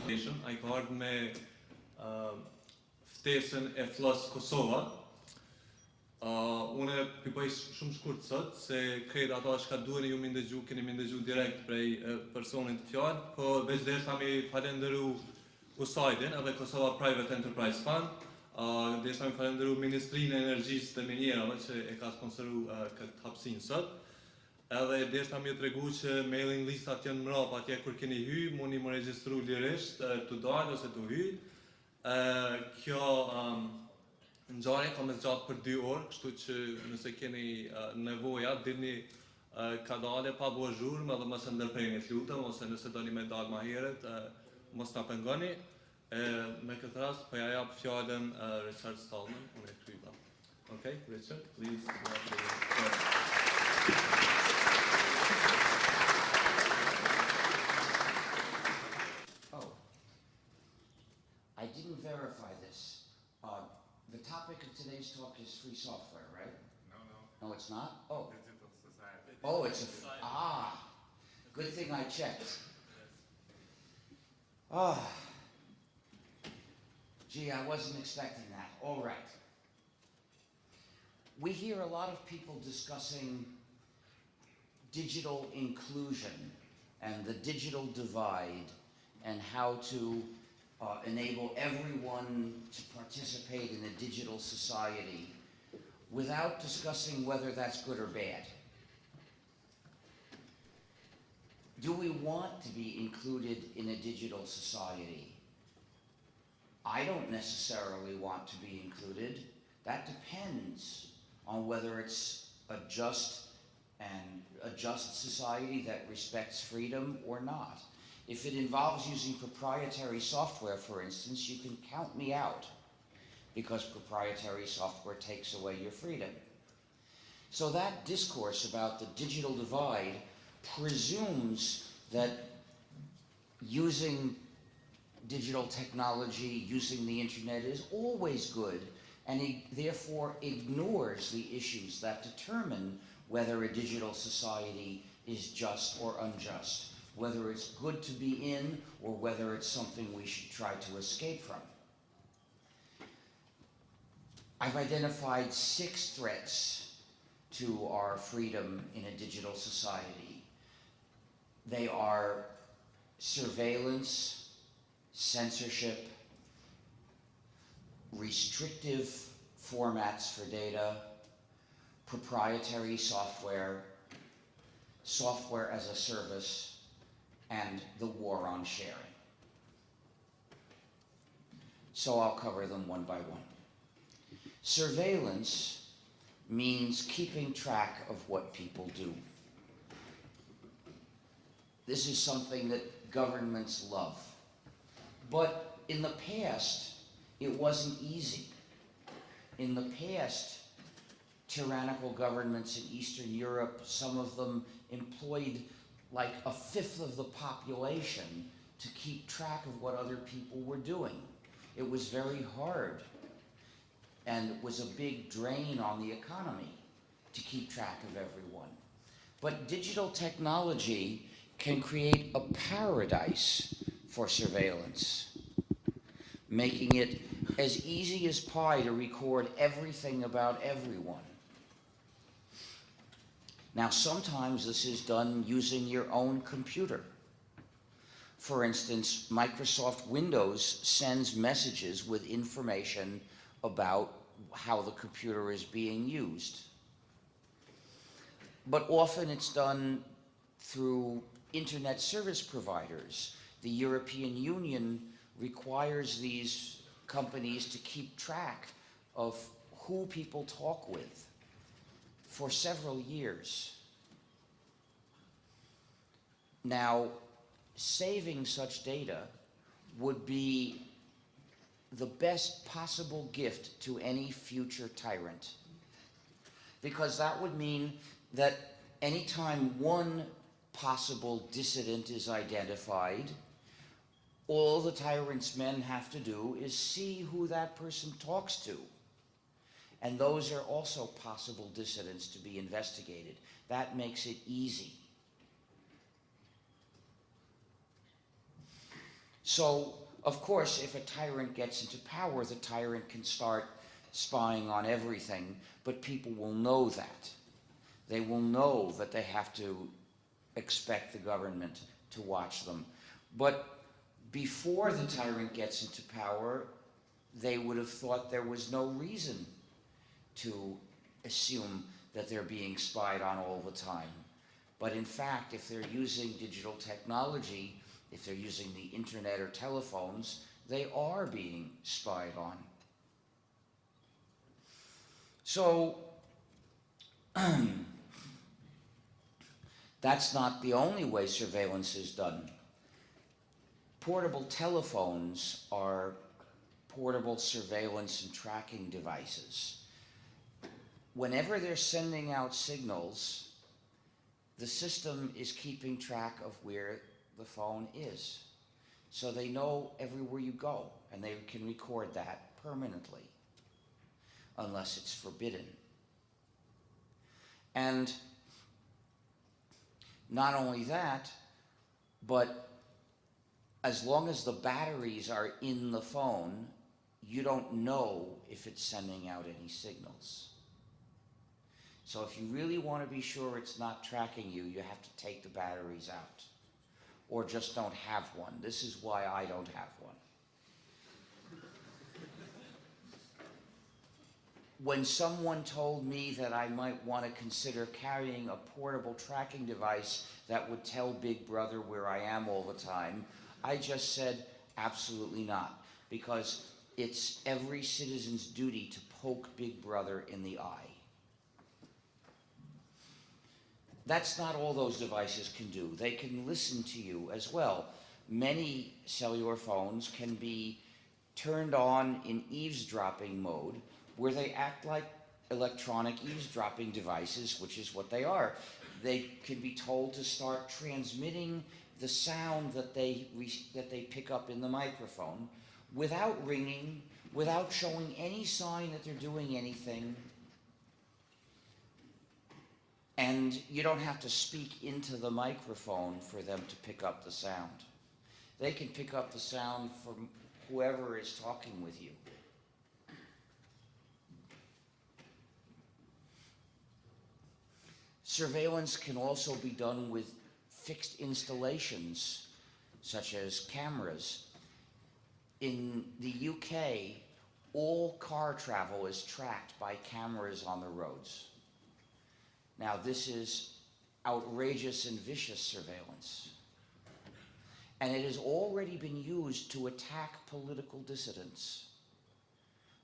Ai ka ardhur me ftesën e fllos Kosova. Unë përbëj shumë shkurt sot, se krejt ato që ka duhen ju më ndëgju, keni më ndëgju direkt prej personit të fjallë, po veç derisa mi falenderu USAID-in, edhe Kosova Private Enterprise Fund, derisa mi falenderu Ministrinë e Energjisë dhe Minjerave që e ka sponsoru këtë hapësinë sot. Edhe derisa mi tregu që mailing listat janë mrapa atje kur keni hy, mundi më regjistru lirisht të dalë ose të hy. Kjo ngjarje ka më zgjatë për 2 orë, kështu që nëse keni nevoja, dilni ka dalë pa bo zhurmë edhe mos e ndërprerni lutem, ose nëse doni me dalë më herët, mos na pengoni. Me këtë rast po ja jap fjalën Richard Stallman, unë e kryeta. Okay, Richard, please. I didn't verify this. The topic of today's talk is free software, right? No. No, it's not? Oh. Digital society. Oh, it's a... Good thing I checked. Gee, I wasn't expecting that. All right. We hear a lot of people discussing digital inclusion and the digital divide and how to enable everyone to participate in a digital society without discussing whether that's good or bad. Do we want to be included in a digital society? I don't necessarily want to be included. That depends on whether it's a just society that respects freedom or not. If it involves using proprietary software, for instance, you can count me out because proprietary software takes away your freedom. So that discourse about the digital divide presumes that using digital technology, using the internet is always good, and it therefore ignores the issues that determine whether a digital society is just or unjust, whether it's good to be in or whether it's something we should try to escape from. I've identified 6 threats to our freedom in a digital society. They are surveillance, censorship, restrictive formats for data, proprietary software, software as a service, and the war on sharing. So I'll cover them one by one. Surveillance means keeping track of what people do. This is something that governments love. But in the past, it wasn't easy. In the past, tyrannical governments in Eastern Europe, some of them employed like 1/5 of the population to keep track of what other people were doing. It was very hard, and it was a big drain on the economy to keep track of everyone. But digital technology can create a paradise for surveillance, making it as easy as pie to record everything about everyone. Now, sometimes this is done using your own computer. For instance, Microsoft Windows sends messages with information about how the computer is being used. But often it's done through internet service providers. The European Union requires these companies to keep track of who people talk with for several years. Now, saving such data would be the best possible gift to any future tyrant, because that would mean that anytime one possible dissident is identified, all the tyrant's men have to do is see who that person talks to. And those are also possible dissidents to be investigated. That makes it easy. So, of course, if a tyrant gets into power, the tyrant can start spying on everything, but people will know that. They will know that they have to expect the government to watch them. But before the tyrant gets into power, they would have thought there was no reason to assume that they're being spied on all the time. But in fact, if they're using digital technology, if they're using the internet or telephones, they are being spied on. So, that's not the only way surveillance is done. Portable telephones are portable surveillance and tracking devices. Whenever they're sending out signals, the system is keeping track of where the phone is. So they know everywhere you go, and they can record that permanently, unless it's forbidden. And not only that, but as long as the batteries are in the phone, you don't know if it's sending out any signals. So if you really want to be sure it's not tracking you, you have to take the batteries out. Or just don't have one. This is why I don't have one. When someone told me that I might want to consider carrying a portable tracking device that would tell Big Brother where I am all the time, I just said, absolutely not, because it's every citizen's duty to poke Big Brother in the eye. That's not all those devices can do. They can listen to you as well. Many cellular phones can be turned on in eavesdropping mode, where they act like electronic eavesdropping devices, which is what they are. They can be told to start transmitting the sound that they pick up in the microphone without ringing, without showing any sign that they're doing anything. And you don't have to speak into the microphone for them to pick up the sound. They can pick up the sound from whoever is talking with you. Surveillance can also be done with fixed installations, such as cameras. In the UK, all car travel is tracked by cameras on the roads. Now, this is outrageous and vicious surveillance. And it has already been used to attack political dissidents.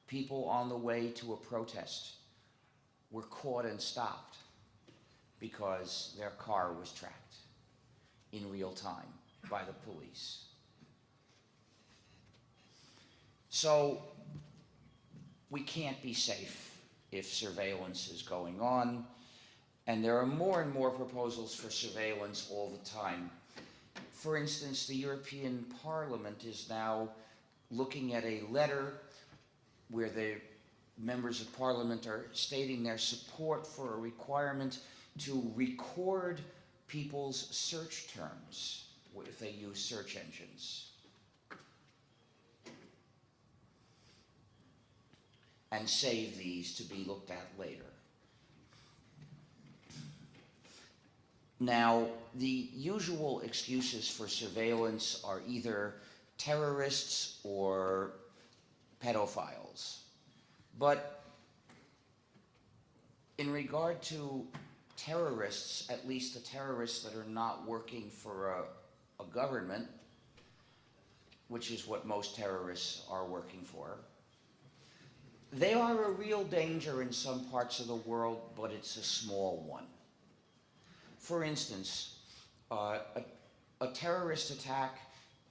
People on the way to a protest were caught and stopped because their car was tracked in real time by the police. So we can't be safe if surveillance is going on, and there are more and more proposals for surveillance all the time. For instance, the European Parliament is now looking at a letter where the members of Parliament are stating their support for a requirement to record people's search terms if they use search engines, and save these to be looked at later. Now, the usual excuses for surveillance are either terrorists or pedophiles. But in regard to terrorists, at least the terrorists that are not working for a government, which is what most terrorists are working for, they are a real danger in some parts of the world, but it's a small one. For instance, a terrorist attack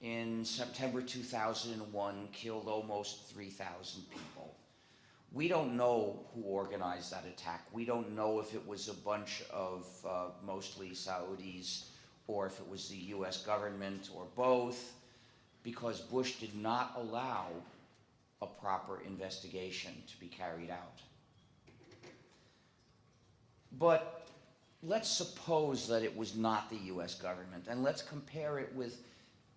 in September 2001 killed almost 3,000 people. We don't know who organized that attack. We don't know if it was a bunch of mostly Saudis or if it was the US government or both, because Bush did not allow a proper investigation to be carried out. But let's suppose that it was not the US government, and let's compare it with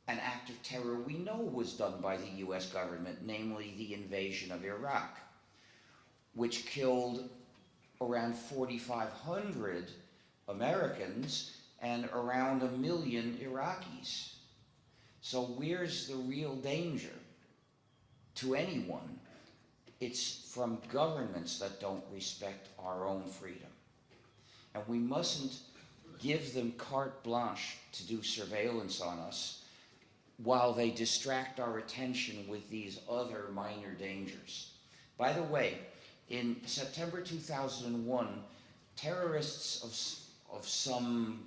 an act of terror we know was done by the US government, namely the invasion of Iraq, which killed around 4,500 Americans and around 1 million Iraqis. So where's the real danger to anyone? It's from governments that don't respect our own freedom. And we mustn't give them carte blanche to do surveillance on us while they distract our attention with these other minor dangers. By the way, in September 2001, terrorists of some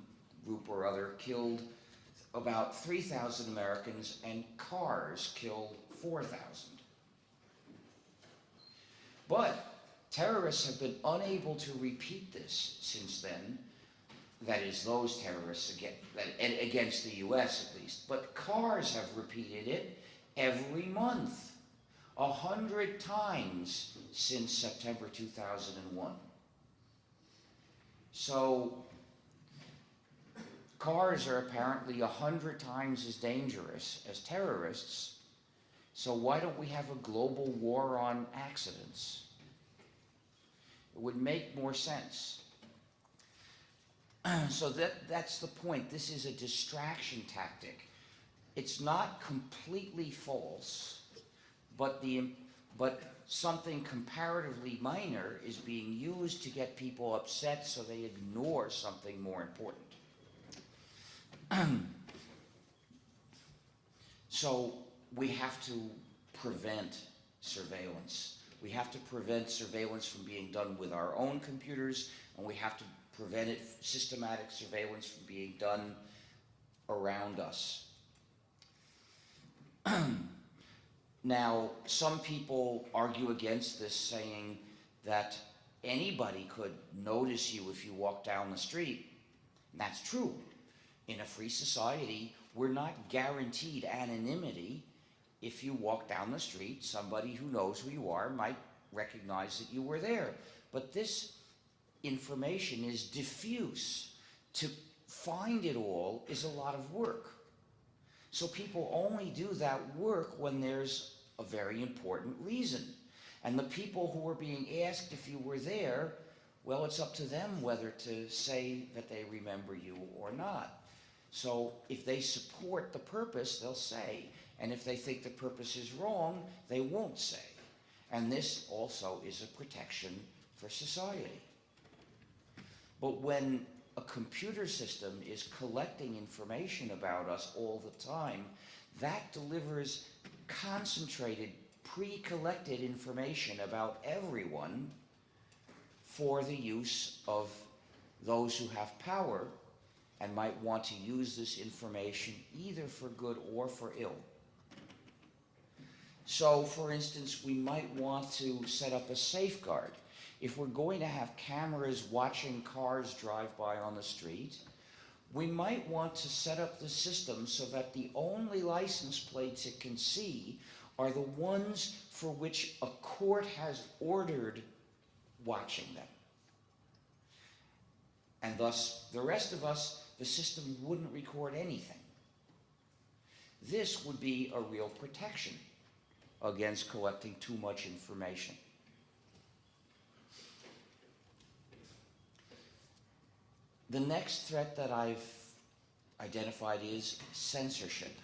group or other killed about 3,000 Americans, and cars killed 4,000. But terrorists have been unable to repeat this since then. That is, those terrorists against the US at least. But cars have repeated it every month, 100 times since September 2001. So cars are apparently 100 times as dangerous as terrorists. So why don't we have a global war on accidents? It would make more sense. So that's the point. This is a distraction tactic. It's not completely false, but something comparatively minor is being used to get people upset so they ignore something more important. So we have to prevent surveillance. We have to prevent surveillance from being done with our own computers, and we have to prevent systematic surveillance from being done around us. Now, some people argue against this, saying that anybody could notice you if you walk down the street. And that's true. In a free society, we're not guaranteed anonymity. If you walk down the street, somebody who knows who you are might recognize that you were there. But this information is diffuse. To find it all is a lot of work. So people only do that work when there's a very important reason. And the people who are being asked if you were there, well, it's up to them whether to say that they remember you or not. So if they support the purpose, they'll say. And if they think the purpose is wrong, they won't say. And this also is a protection for society. But when a computer system is collecting information about us all the time, that delivers concentrated, pre-collected information about everyone for the use of those who have power and might want to use this information either for good or for ill. So, for instance, we might want to set up a safeguard. If we're going to have cameras watching cars drive by on the street, we might want to set up the system so that the only license plates it can see are the ones for which a court has ordered watching them. And thus, the rest of us, the system wouldn't record anything. This would be a real protection against collecting too much information. The next threat that I've identified is censorship.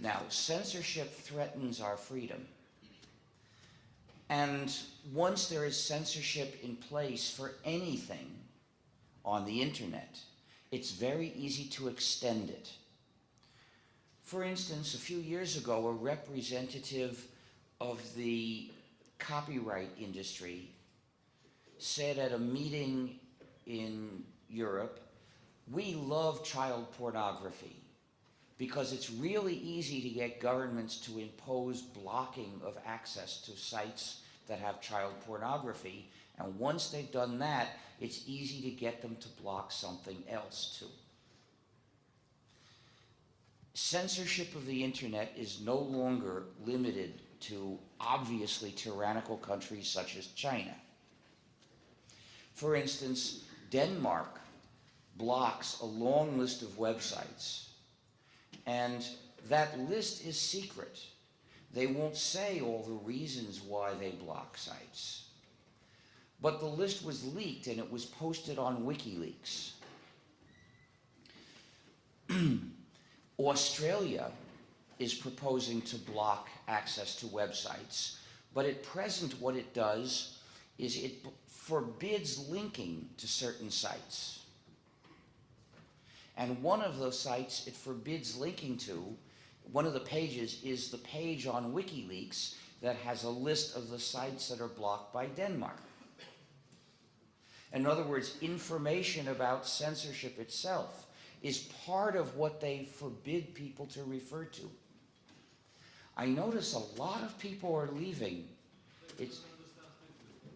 Now, censorship threatens our freedom. And once there is censorship in place for anything on the internet, it's very easy to extend it. For instance, a few years ago, a representative of the copyright industry said at a meeting in Europe, "We love child pornography because it's really easy to get governments to impose blocking of access to sites that have child pornography, and once they've done that, it's easy to get them to block something else too." Censorship of the internet is no longer limited to obviously tyrannical countries such as China. For instance, Denmark blocks a long list of websites, And that list is secret. They won't say all the reasons why they block sites. But the list was leaked and it was posted on WikiLeaks. Australia is proposing to block access to websites, but at present what it does is it forbids linking to certain sites. And one of those sites it forbids linking to, one of the pages is the page on WikiLeaks that has a list of the sites that are blocked by Denmark. In other words, information about censorship itself is part of what they forbid people to refer to. I notice a lot of people are leaving.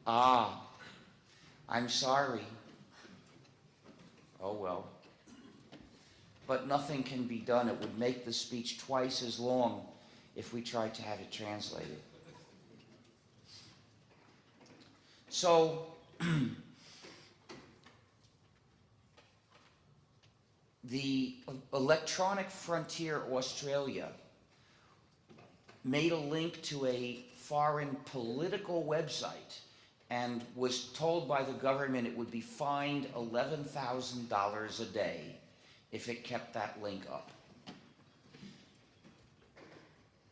I'm sorry. Oh well. But nothing can be done. It would make the speech twice as long if we tried to have it translated. So, the Electronic Frontier Australia made a link to a foreign political website and was told by the government it would be fined $11,000 a day if it kept that link up,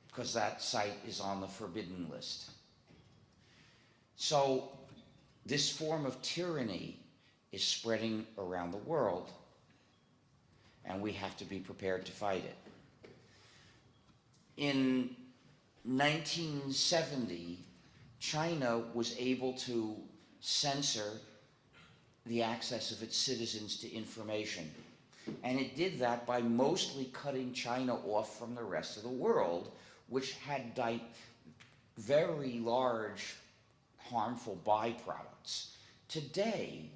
because that site is on the forbidden list. So this form of tyranny is spreading around the world, and we have to be prepared to fight it. In 1970, China was able to censor the access of its citizens to information. And it did that by mostly cutting China off from the rest of the world, which had very large harmful byproducts. Today,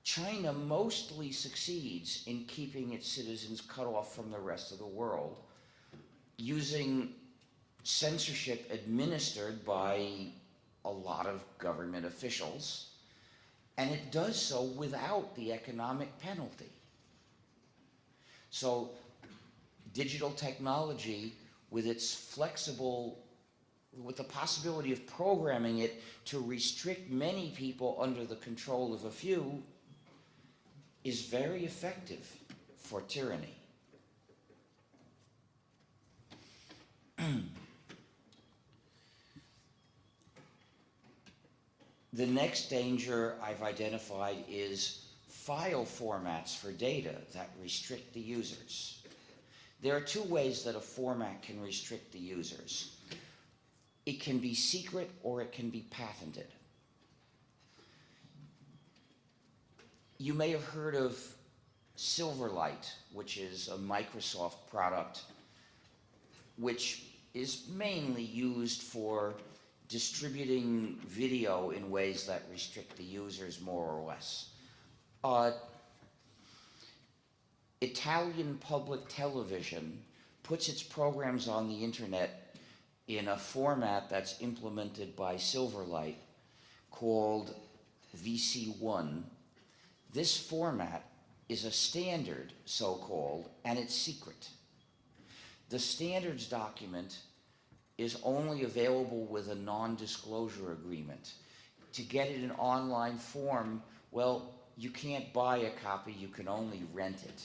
China mostly succeeds in keeping its citizens cut off from the rest of the world, using censorship administered by a lot of government officials, and it does so without the economic penalty. So digital technology, with its flexible, with the possibility of programming it to restrict many people under the control of a few, is very effective for tyranny. The next danger I've identified is file formats for data that restrict the users. There are two ways that a format can restrict the users. It can be secret or it can be patented. You may have heard of Silverlight, which is a Microsoft product which is mainly used for distributing video in ways that restrict the users more or less. Italian public television puts its programs on the internet in a format that's implemented by Silverlight called VC1. This format is a standard, so-called, and it's secret. The standards document is only available with a non-disclosure agreement. To get it in online form, well, you can't buy a copy, you can only rent it.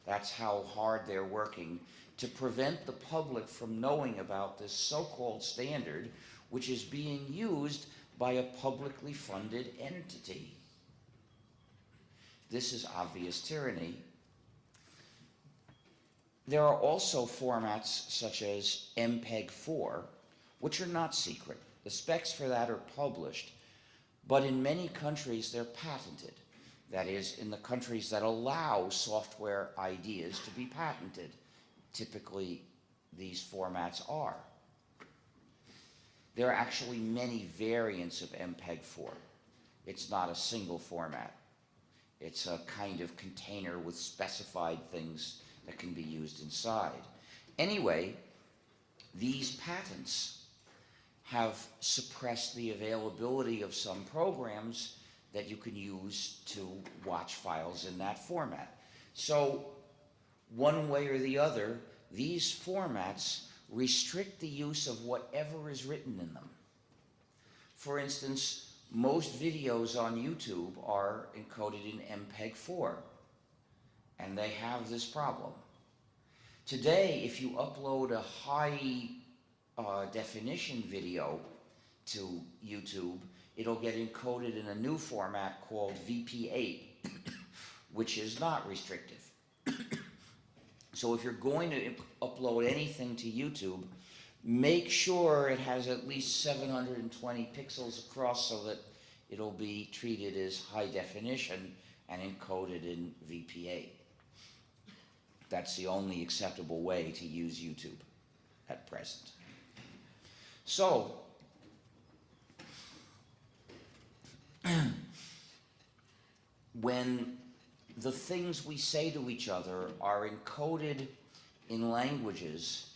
That's how hard they're working to prevent the public from knowing about this so-called standard, which is being used by a publicly funded entity. This is obvious tyranny. There are also formats such as MPEG-4, which are not secret. The specs for that are published, but in many countries they're patented. That is, in the countries that allow software ideas to be patented. Typically, these formats are. There are actually many variants of MPEG-4. It's not a single format. It's a kind of container with specified things that can be used inside. Anyway, these patents have suppressed the availability of some programs that you can use to watch files in that format. So one way or the other, these formats restrict the use of whatever is written in them. For instance, most videos on YouTube are encoded in MPEG-4, and they have this problem. Today, if you upload a high definition video to YouTube, it'll get encoded in a new format called VP8, which is not restrictive. So if you're going to upload anything to YouTube, make sure it has at least 720 pixels across so that it'll be treated as high definition and encoded in VP8. That's the only acceptable way to use YouTube at present. So, when the things we say to each other are encoded in languages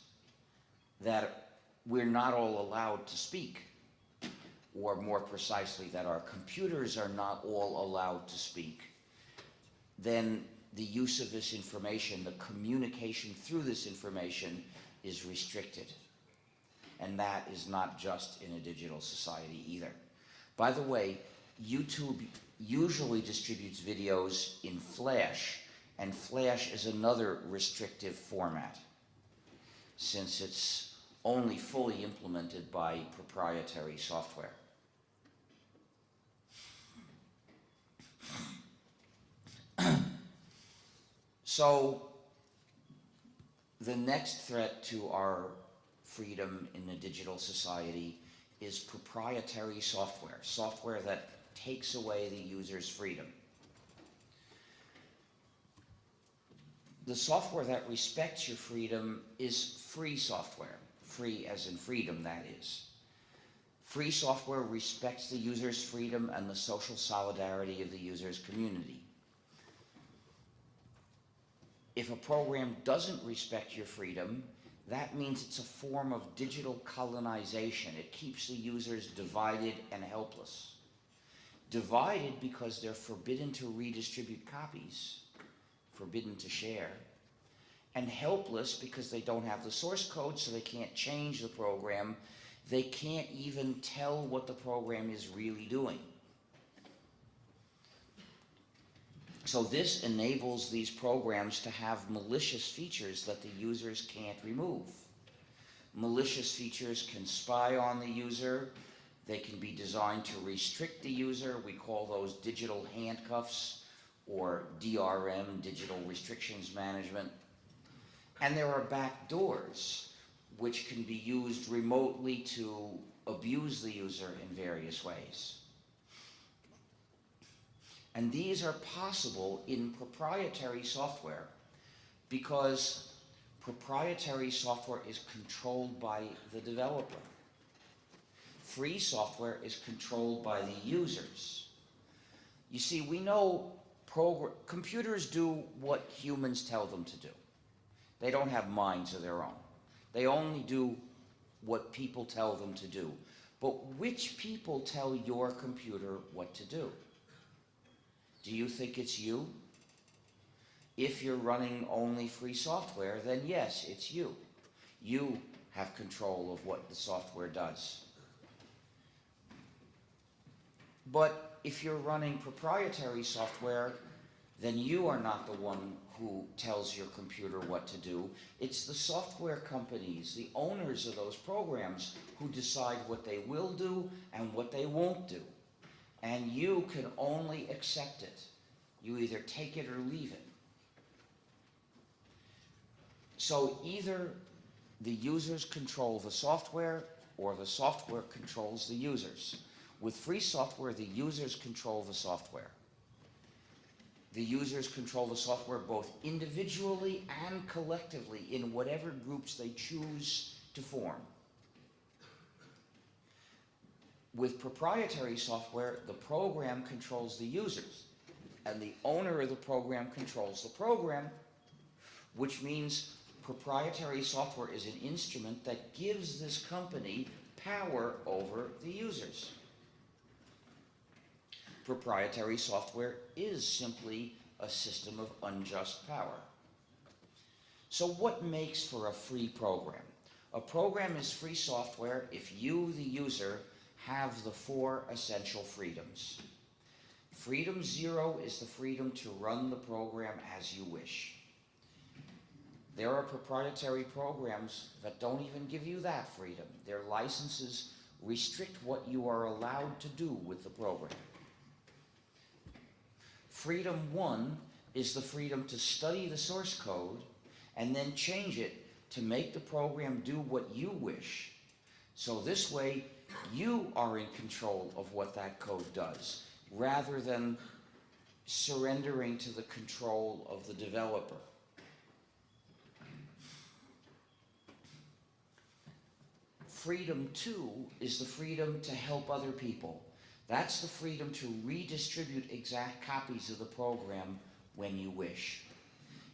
that we're not all allowed to speak, or more precisely, that our computers are not all allowed to speak, then the use of this information, the communication through this information, is restricted. And that is not just in a digital society either. By the way, YouTube usually distributes videos in Flash, and Flash is another restrictive format, since it's only fully implemented by proprietary software. So, the next threat to our freedom in a digital society is proprietary software, software that takes away the user's freedom. The software that respects your freedom is free software, free as in freedom, that is. Free software respects the user's freedom and the social solidarity of the user's community. If a program doesn't respect your freedom, that means it's a form of digital colonization. It keeps the users divided and helpless. Divided because they're forbidden to redistribute copies, forbidden to share, and helpless because they don't have the source code, so they can't change the program. They can't even tell what the program is really doing. So this enables these programs to have malicious features that the users can't remove. Malicious features can spy on the user. They can be designed to restrict the user. We call those digital handcuffs, or DRM, digital restrictions management. And there are backdoors, which can be used remotely to abuse the user in various ways. And these are possible in proprietary software because proprietary software is controlled by the developer. Free software is controlled by the users. You see, we know computers do what humans tell them to do. They don't have minds of their own. They only do what people tell them to do. But which people tell your computer what to do? Do you think it's you? If you're running only free software, then yes, it's you. You have control of what the software does. But if you're running proprietary software, then you are not the one who tells your computer what to do. It's the software companies, the owners of those programs, who decide what they will do and what they won't do. And you can only accept it. You either take it or leave it. So either the users control the software or the software controls the users. With free software, the users control the software. The users control the software both individually and collectively in whatever groups they choose to form. With proprietary software, the program controls the users, and the owner of the program controls the program, which means proprietary software is an instrument that gives this company power over the users. Proprietary software is simply a system of unjust power. So what makes for a free program? A program is free software if you, the user, have the 4 essential freedoms. Freedom 0 is the freedom to run the program as you wish. There are proprietary programs that don't even give you that freedom. Their licenses restrict what you are allowed to do with the program. Freedom 1 is the freedom to study the source code and then change it to make the program do what you wish. So this way, you are in control of what that code does, rather than surrendering to the control of the developer. Freedom 2 is the freedom to help other people. That's the freedom to redistribute exact copies of the program when you wish.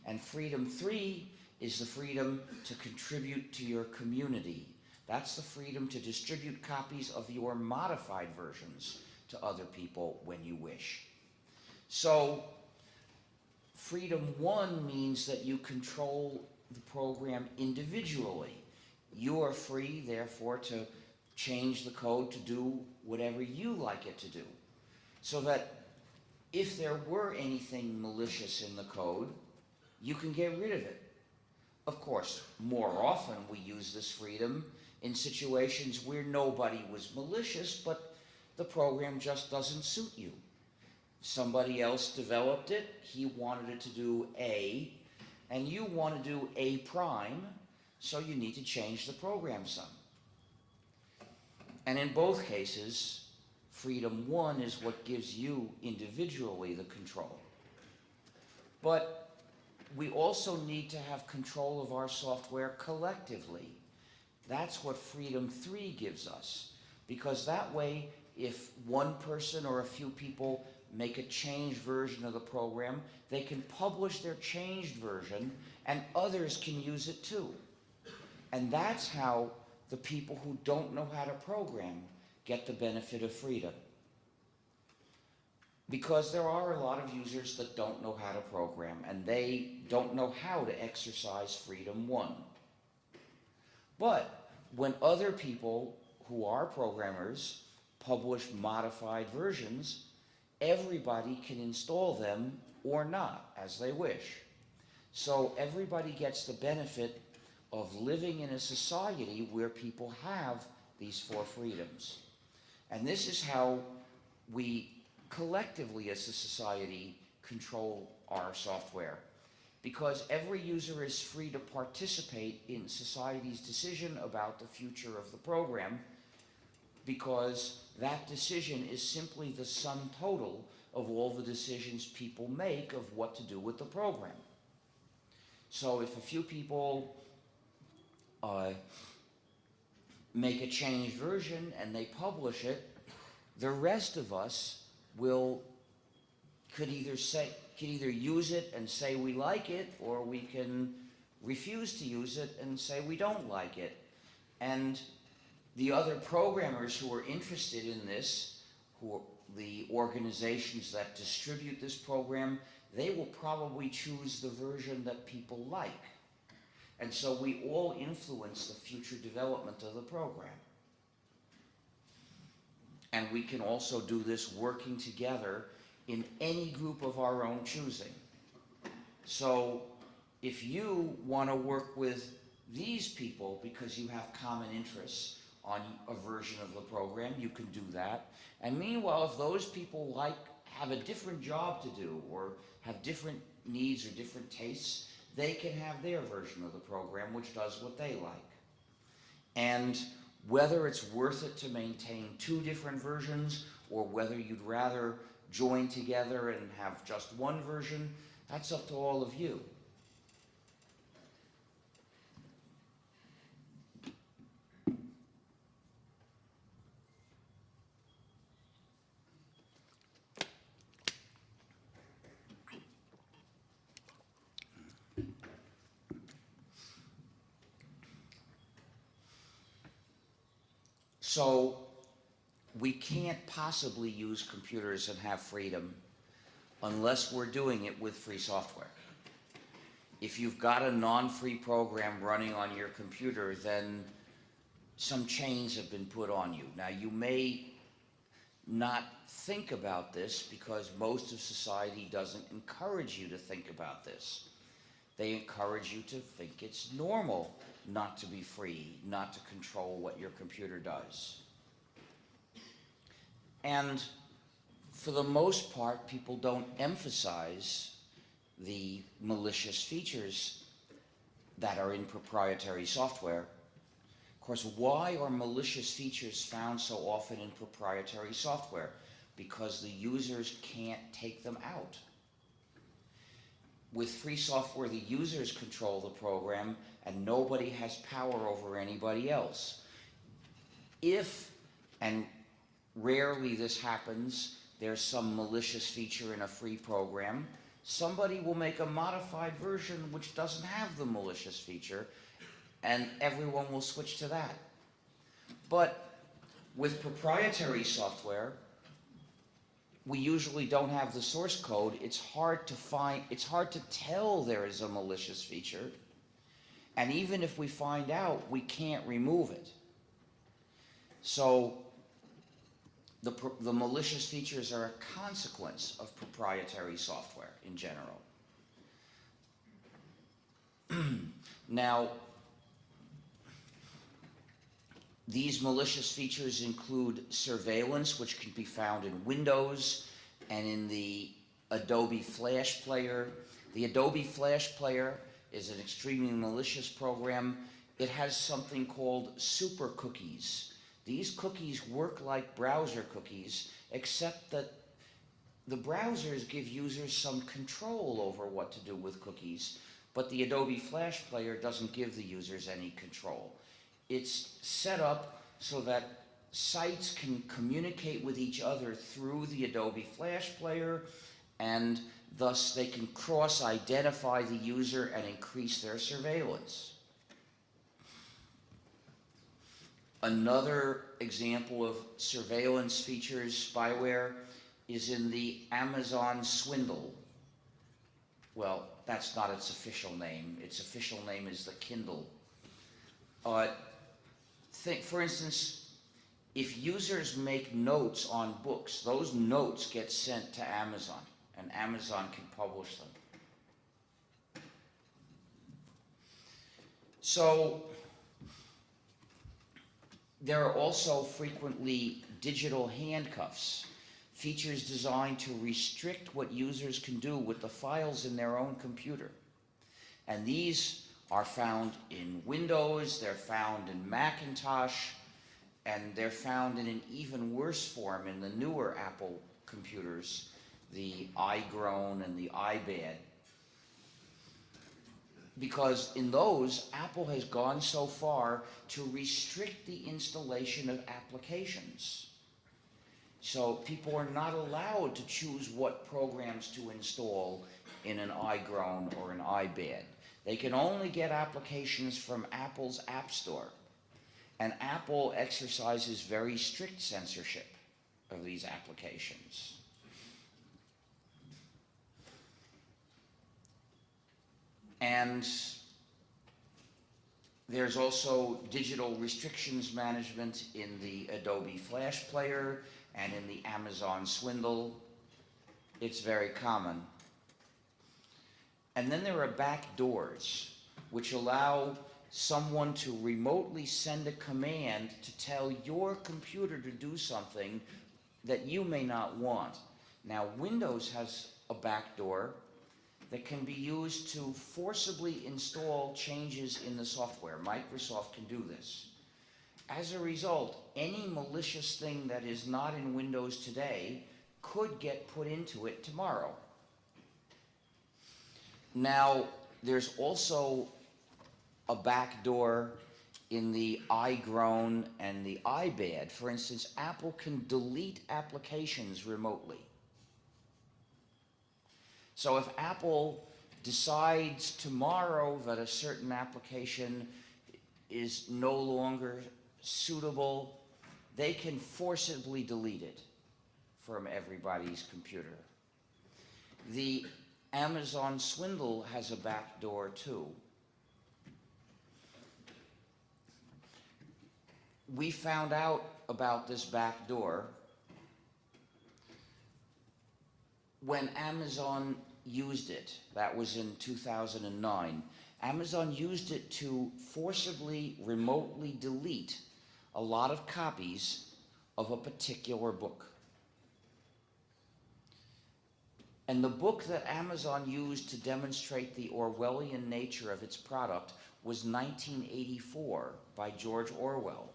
And freedom 3 is the freedom to contribute to your community. That's the freedom to distribute copies of your modified versions to other people when you wish. So, freedom 1 means that you control the program individually. You are free, therefore, to change the code to do whatever you like it to do. So that if there were anything malicious in the code, you can get rid of it. Of course, more often we use this freedom in situations where nobody was malicious, but the program just doesn't suit you. Somebody else developed it, he wanted it to do A, and you want to do A prime, so you need to change the program some. And in both cases, freedom 1 is what gives you individually the control. But we also need to have control of our software collectively. That's what freedom 3 gives us. Because that way, if one person or a few people make a changed version of the program, they can publish their changed version and others can use it too. And that's how the people who don't know how to program get the benefit of freedom. Because there are a lot of users that don't know how to program, and they don't know how to exercise freedom 1. But when other people who are programmers publish modified versions, everybody can install them or not, as they wish. So everybody gets the benefit of living in a society where people have these 4 freedoms. And this is how we collectively as a society control our software. Because every user is free to participate in society's decision about the future of the program, because that decision is simply the sum total of all the decisions people make of what to do with the program. So if a few people make a changed version and they publish it, the rest of us could either use it and say we like it, or we can refuse to use it and say we don't like it. And the other programmers who are interested in this, the organizations that distribute this program, they will probably choose the version that people like. And so we all influence the future development of the program. And we can also do this working together in any group of our own choosing. So if you want to work with these people because you have common interests on a version of the program, you can do that. And meanwhile, if those people have a different job to do or have different needs or different tastes, they can have their version of the program which does what they like. And whether it's worth it to maintain 2 different versions or whether you'd rather join together and have just one version, that's up to all of you. So we can't possibly use computers and have freedom unless we're doing it with free software. If you've got a non-free program running on your computer, then some chains have been put on you. Now, you may not think about this because most of society doesn't encourage you to think about this. They encourage you to think it's normal not to be free, not to control what your computer does. And for the most part, people don't emphasize the malicious features that are in proprietary software. Of course, why are malicious features found so often in proprietary software? Because the users can't take them out. With free software, the users control the program and nobody has power over anybody else. If, and rarely this happens, there's some malicious feature in a free program, somebody will make a modified version which doesn't have the malicious feature, and everyone will switch to that. But with proprietary software, we usually don't have the source code. It's hard to tell there is a malicious feature, and even if we find out, we can't remove it. So the malicious features are a consequence of proprietary software in general. Now, these malicious features include surveillance, which can be found in Windows and in the Adobe Flash Player. The Adobe Flash Player is an extremely malicious program. It has something called super cookies. These cookies work like browser cookies, except that the browsers give users some control over what to do with cookies, but the Adobe Flash Player doesn't give the users any control. It's set up so that sites can communicate with each other through the Adobe Flash Player, and thus they can cross-identify the user and increase their surveillance. Another example of surveillance features, spyware, is in the Amazon swindle. Well, that's not its official name. Its official name is the Kindle. For instance, if users make notes on books, those notes get sent to Amazon, and Amazon can publish them. So, there are also frequently digital handcuffs, features designed to restrict what users can do with the files in their own computer. And these are found in Windows, they're found in Macintosh, and they're found in an even worse form in the newer Apple computers, the iGrone and the iBad. Because in those, Apple has gone so far to restrict the installation of applications. So people are not allowed to choose what programs to install in an iGrone or an iBad. They can only get applications from Apple's App Store. And Apple exercises very strict censorship of these applications. And there's also digital restrictions management in the Adobe Flash Player and in the Amazon swindle. It's very common. And then there are backdoors, which allow someone to remotely send a command to tell your computer to do something that you may not want. Now, Windows has a backdoor that can be used to forcibly install changes in the software. Microsoft can do this. As a result, any malicious thing that is not in Windows today could get put into it tomorrow. Now, there's also a backdoor in the iGrone and the iBad. For instance, Apple can delete applications remotely. So if Apple decides tomorrow that a certain application is no longer suitable, they can forcibly delete it from everybody's computer. The Amazon swindle has a back door too. We found out about this back door when Amazon used it. That was in 2009. Amazon used it to forcibly, remotely delete a lot of copies of a particular book. And the book that Amazon used to demonstrate the Orwellian nature of its product was 1984 by George Orwell.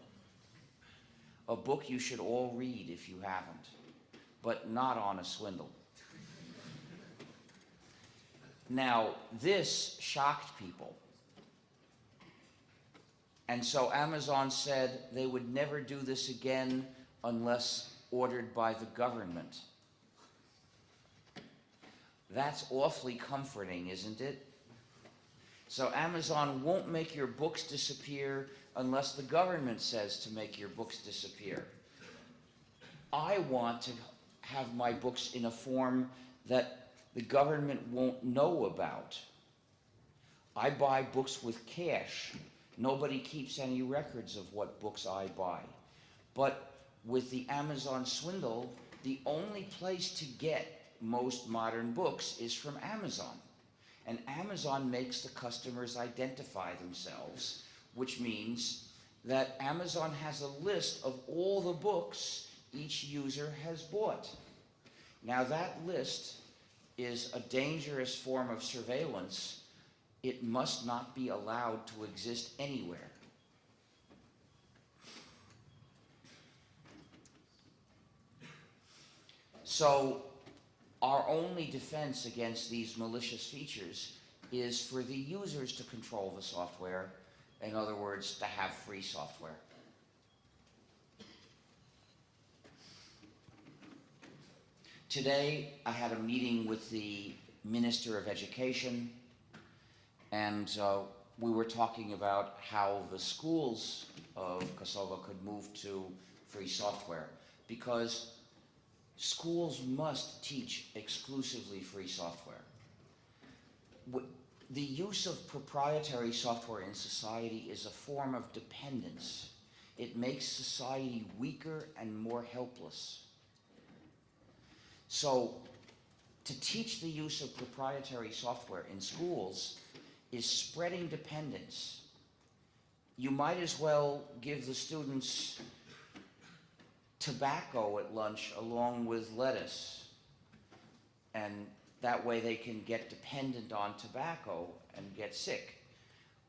A book you should all read if you haven't, but not on a swindle. Now, this shocked people. And so Amazon said they would never do this again unless ordered by the government. That's awfully comforting, isn't it? So Amazon won't make your books disappear unless the government says to make your books disappear. I want to have my books in a form that the government won't know about. I buy books with cash. Nobody keeps any records of what books I buy. But with the Amazon swindle, the only place to get most modern books is from Amazon. And Amazon makes the customers identify themselves, which means that Amazon has a list of all the books each user has bought. Now that list is a dangerous form of surveillance. It must not be allowed to exist anywhere. So our only defense against these malicious features is for the users to control the software. In other words, to have free software. Today, I had a meeting with the Minister of Education, and we were talking about how the schools of Kosovo could move to free software, because schools must teach exclusively free software. The use of proprietary software in society is a form of dependence. It makes society weaker and more helpless. So, to teach the use of proprietary software in schools is spreading dependence. You might as well give the students tobacco at lunch along with lettuce, and that way they can get dependent on tobacco and get sick.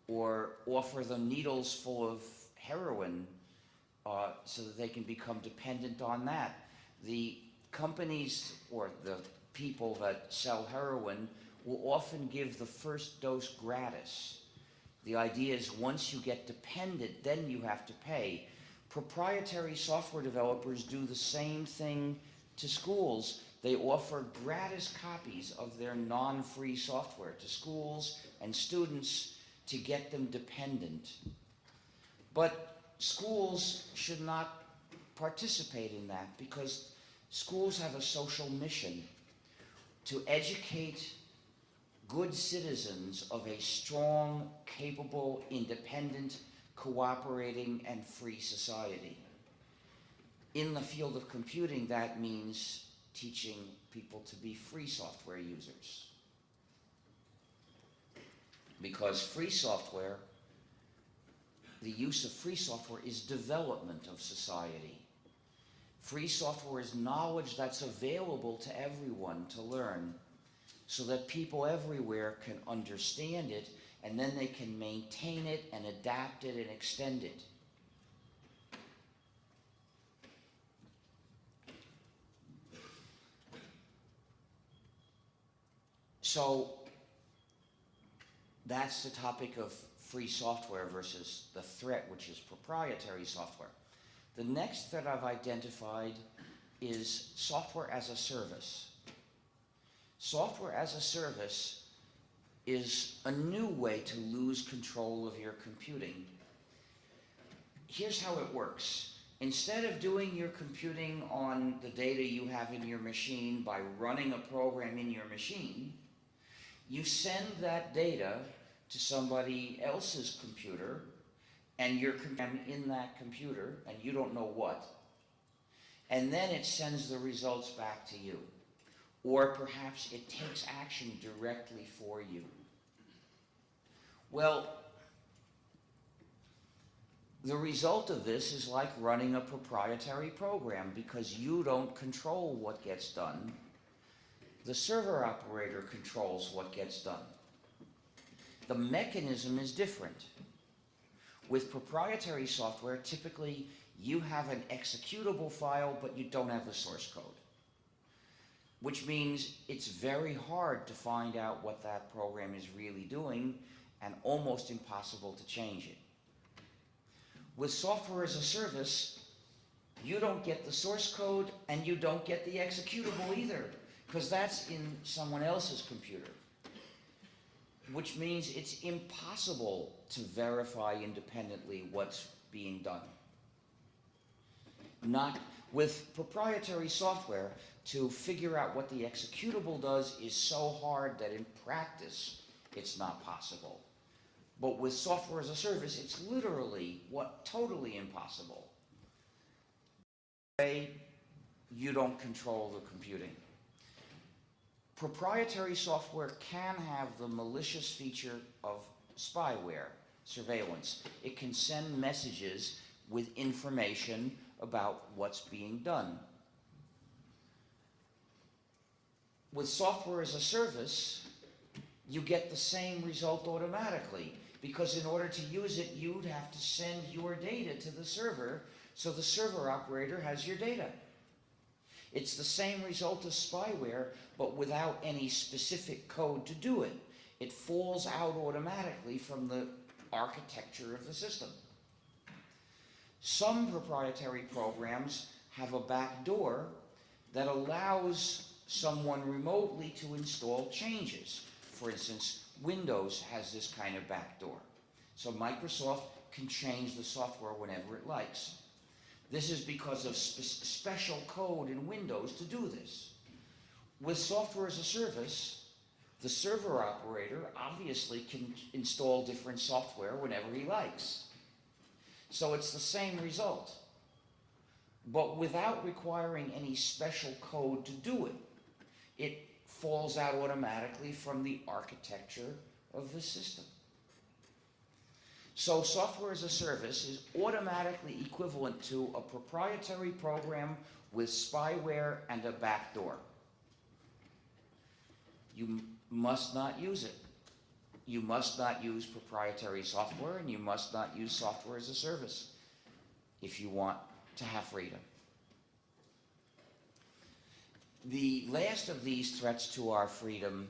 Or offer them needles full of heroin so that they can become dependent on that. The companies or the people that sell heroin will often give the first dose gratis. The idea is once you get dependent, then you have to pay. Proprietary software developers do the same thing to schools. They offer gratis copies of their non-free software to schools and students to get them dependent. But schools should not participate in that, because schools have a social mission to educate good citizens of a strong, capable, independent, cooperating, and free society. In the field of computing, that means teaching people to be free software users. Because free software, the use of free software is development of society. Free software is knowledge that's available to everyone to learn, so that people everywhere can understand it, and then they can maintain it and adapt it and extend it. So that's the topic of free software versus the threat, which is proprietary software. The next threat I've identified is software as a service. Software as a service is a new way to lose control of your computing. Here's how it works. Instead of doing your computing on the data you have in your machine by running a program in your machine, You send that data to somebody else's computer, and you're in that computer, and you don't know what, and then it sends the results back to you. Or perhaps it takes action directly for you. Well, the result of this is like running a proprietary program, because you don't control what gets done. The server operator controls what gets done. The mechanism is different. With proprietary software, typically you have an executable file, but you don't have the source code, which means it's very hard to find out what that program is really doing and almost impossible to change it. With software as a service, you don't get the source code and you don't get the executable either, because that's in someone else's computer, which means it's impossible to verify independently what's being done. Not with proprietary software, to figure out what the executable does is so hard that in practice it's not possible. But with software as a service, it's literally totally impossible. You don't control the computing. Proprietary software can have the malicious feature of spyware, surveillance. It can send messages with information about what's being done. With software as a service, you get the same result automatically, because in order to use it, you'd have to send your data to the server, so the server operator has your data. It's the same result as spyware, but without any specific code to do it. It falls out automatically from the architecture of the system. Some proprietary programs have a backdoor that allows someone remotely to install changes. For instance, Windows has this kind of backdoor. So Microsoft can change the software whenever it likes. This is because of special code in Windows to do this. With software as a service, the server operator obviously can install different software whenever he likes. So it's the same result, but without requiring any special code to do it. It falls out automatically from the architecture of the system. So software as a service is automatically equivalent to a proprietary program with spyware and a backdoor. You must not use it. You must not use proprietary software, and you must not use software as a service if you want to have freedom. The last of these threats to our freedom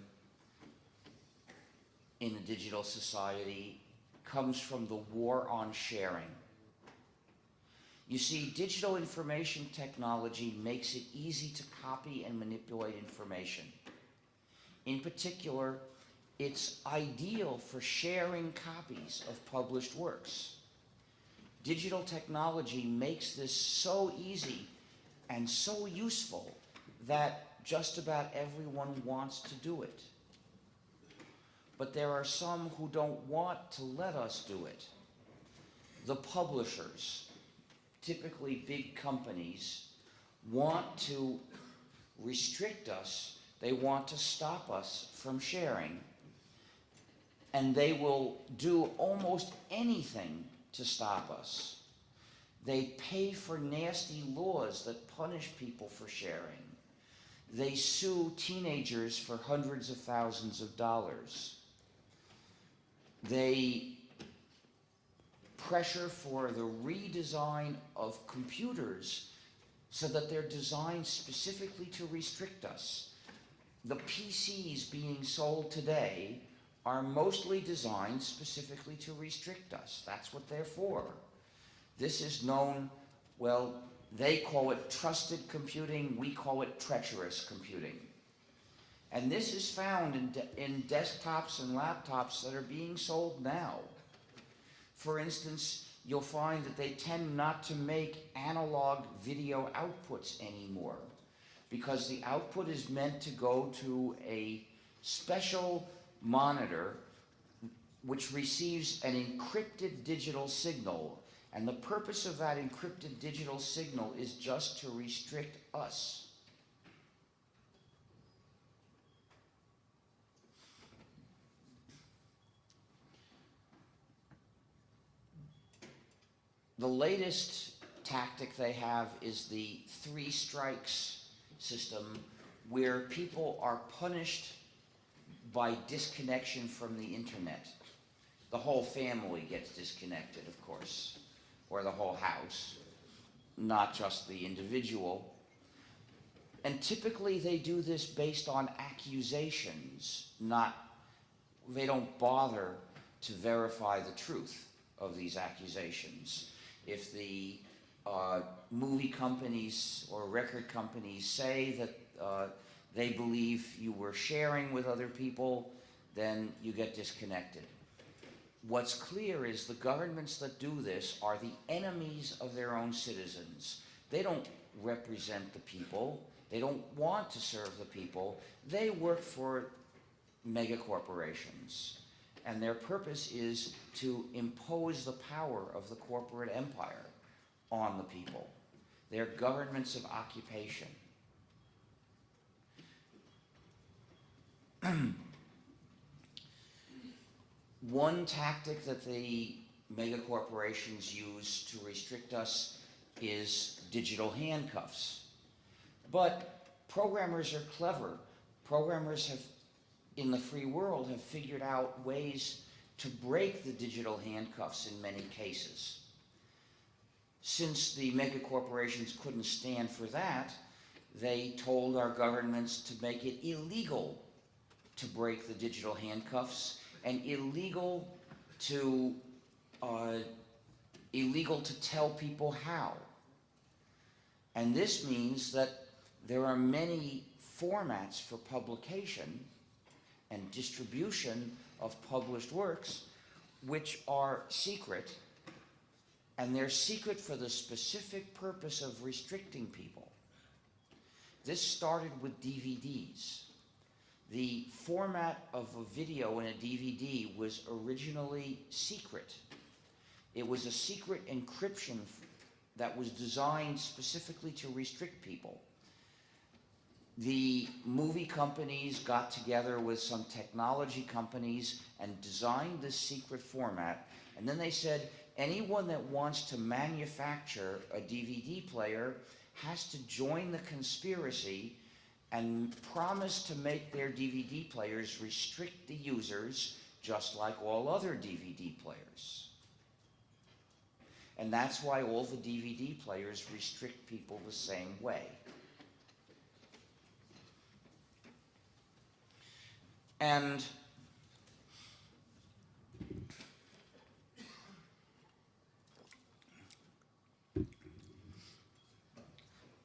in a digital society comes from the war on sharing. You see, digital information technology makes it easy to copy and manipulate information. In particular, it's ideal for sharing copies of published works. Digital technology makes this so easy and so useful that just about everyone wants to do it. But there are some who don't want to let us do it. The publishers, typically big companies, want to restrict us. They want to stop us from sharing. And they will do almost anything to stop us. They pay for nasty laws that punish people for sharing. They sue teenagers for hundreds of thousands of dollars. They pressure for the redesign of computers so that they're designed specifically to restrict us. The PCs being sold today are mostly designed specifically to restrict us. That's what they're for. This is known, well, they call it trusted computing, we call it treacherous computing. And this is found in desktops and laptops that are being sold now. For instance, you'll find that they tend not to make analog video outputs anymore, because the output is meant to go to a special monitor which receives an encrypted digital signal. And the purpose of that encrypted digital signal is just to restrict us. The latest tactic they have is the 3 strikes system, where people are punished by disconnection from the internet. The whole family gets disconnected, of course, or the whole house, not just the individual. And typically they do this based on accusations, they don't bother to verify the truth of these accusations. If the movie companies or record companies say that they believe you were sharing with other people, then you get disconnected. What's clear is the governments that do this are the enemies of their own citizens. They don't represent the people. They don't want to serve the people. They work for mega corporations. And their purpose is to impose the power of the corporate empire on the people. They're governments of occupation. One tactic that the mega corporations use to restrict us is digital handcuffs. But programmers are clever. Programmers in the free world have figured out ways to break the digital handcuffs in many cases. Since the mega corporations couldn't stand for that, they told our governments to make it illegal to break the digital handcuffs and illegal to tell people how. And this means that there are many formats for publication and distribution of published works which are secret, and they're secret for the specific purpose of restricting people. This started with DVDs. The format of a video in a DVD was originally secret. It was a secret encryption that was designed specifically to restrict people. The movie companies got together with some technology companies and designed this secret format, and then they said, anyone that wants to manufacture a DVD player has to join the conspiracy and promise to make their DVD players restrict the users just like all other DVD players. And that's why all the DVD players restrict people the same way. And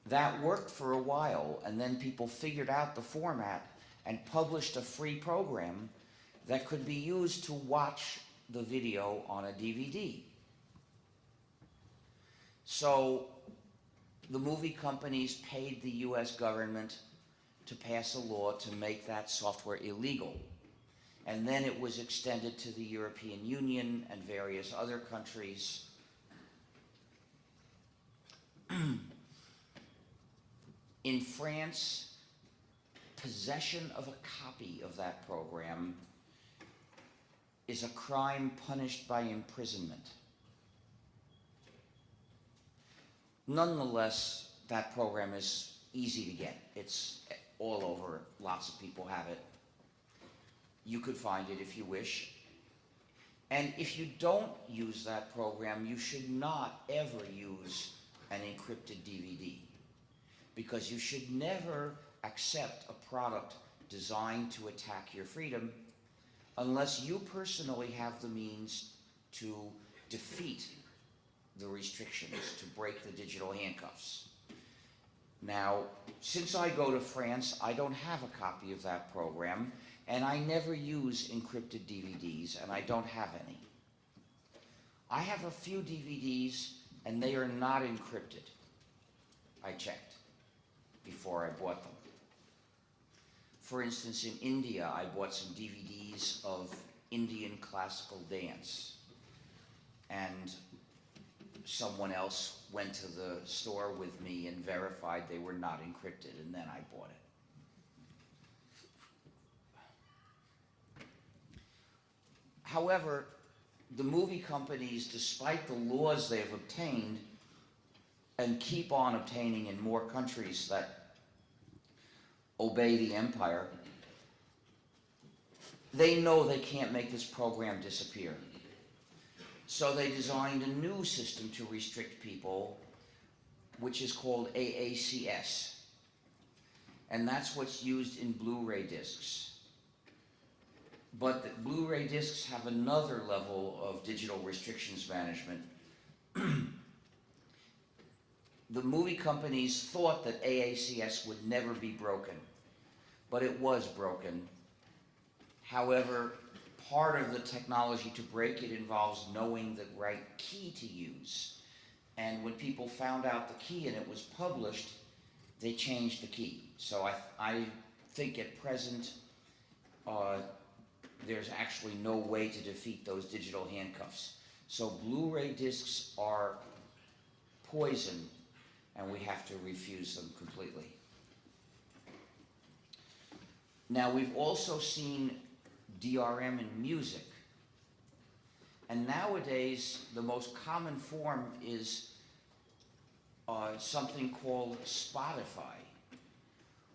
that worked for a while, and then people figured out the format and published a free program that could be used to watch the video on a DVD. So the movie companies paid the US government to pass a law to make that software illegal. And then it was extended to the European Union and various other countries. In France, possession of a copy of that program is a crime punished by imprisonment. Nonetheless, that program is easy to get. It's all over. Lots of people have it. You could find it if you wish. And if you don't use that program, you should not ever use an encrypted DVD, because you should never accept a product designed to attack your freedom unless you personally have the means to defeat the restrictions, to break the digital handcuffs. Now, since I go to France, I don't have a copy of that program, and I never use encrypted DVDs, and I don't have any. I have a few DVDs, and they are not encrypted. I checked before I bought them. For instance, in India, I bought some DVDs of Indian classical dance, and someone else went to the store with me and verified they were not encrypted, and then I bought it. However, the movie companies, despite the laws they've obtained and keep on obtaining in more countries that obey the empire, they know they can't make this program disappear. So they designed a new system to restrict people, which is called AACS. And that's what's used in Blu-ray discs. But the Blu-ray discs have another level of digital restrictions management. The movie companies thought that AACS would never be broken, but it was broken. However, part of the technology to break it involves knowing the right key to use. And when people found out the key and it was published, they changed the key. So I think at present, there's actually no way to defeat those digital handcuffs. So Blu-ray discs are poison, and we have to refuse them completely. Now, we've also seen DRM in music. And nowadays, the most common form is something called Spotify,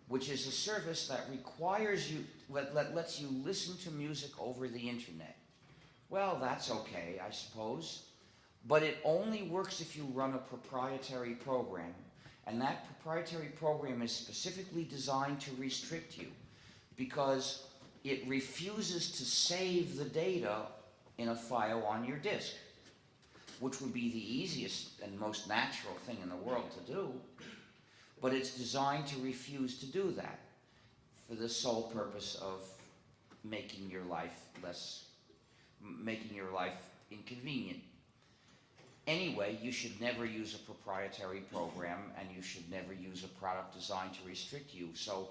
which is a service that requires you, that lets you listen to music over the internet. Well, that's okay, I suppose, but it only works if you run a proprietary program, and that proprietary program is specifically designed to restrict you because it refuses to save the data in a file on your disk, which would be the easiest and most natural thing in the world to do. But it's designed to refuse to do that for the sole purpose of making your life inconvenient. Anyway, you should never use a proprietary program, and you should never use a product designed to restrict you. So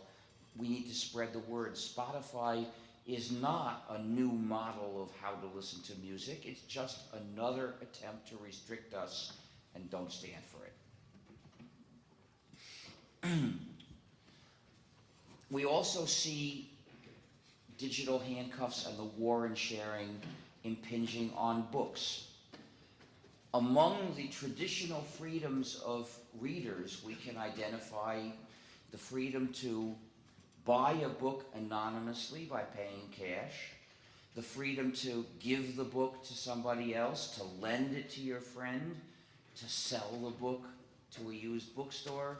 we need to spread the word. Spotify is not a new model of how to listen to music. It's just another attempt to restrict us, and don't stand for it. We also see digital handcuffs and the war on sharing impinging on books. Among the traditional freedoms of readers, we can identify the freedom to buy a book anonymously by paying cash, the freedom to give the book to somebody else, to lend it to your friend, to sell the book to a used bookstore,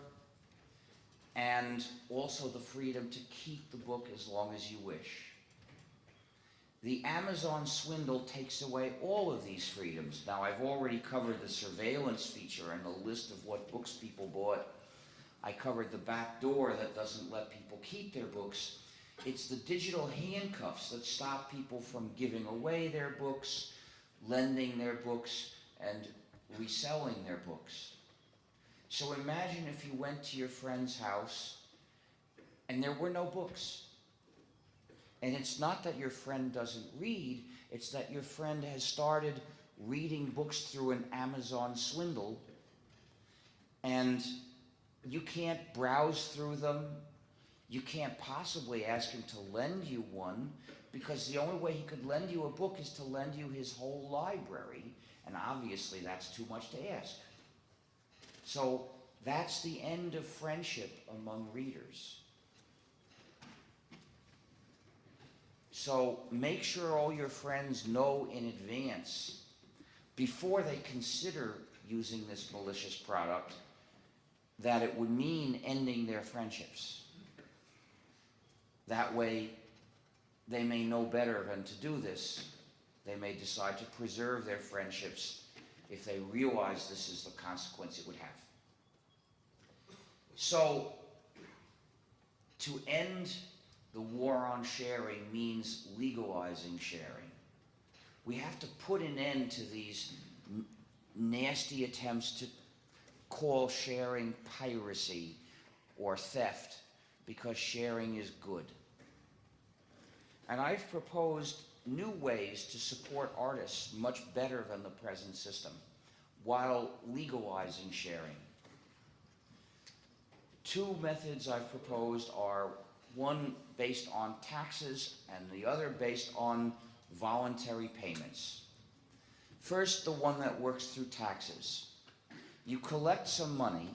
and also the freedom to keep the book as long as you wish. The Amazon swindle takes away all of these freedoms. Now, I've already covered the surveillance feature and the list of what books people bought. I covered the back door that doesn't let people keep their books. It's the digital handcuffs that stop people from giving away their books, lending their books, and reselling their books. So imagine if you went to your friend's house and there were no books. And it's not that your friend doesn't read, it's that your friend has started reading books through an Amazon swindle, and you can't browse through them. You can't possibly ask him to lend you one, because the only way he could lend you a book is to lend you his whole library, and obviously that's too much to ask. So that's the end of friendship among readers. So make sure all your friends know in advance, before they consider using this malicious product, that it would mean ending their friendships. That way, they may know better than to do this. They may decide to preserve their friendships if they realize this is the consequence it would have. So, to end the war on sharing means legalizing sharing. We have to put an end to these nasty attempts to call sharing piracy or theft, because sharing is good. And I've proposed new ways to support artists much better than the present system, while legalizing sharing. Two methods I've proposed are one based on taxes and the other based on voluntary payments. First, the one that works through taxes. You collect some money,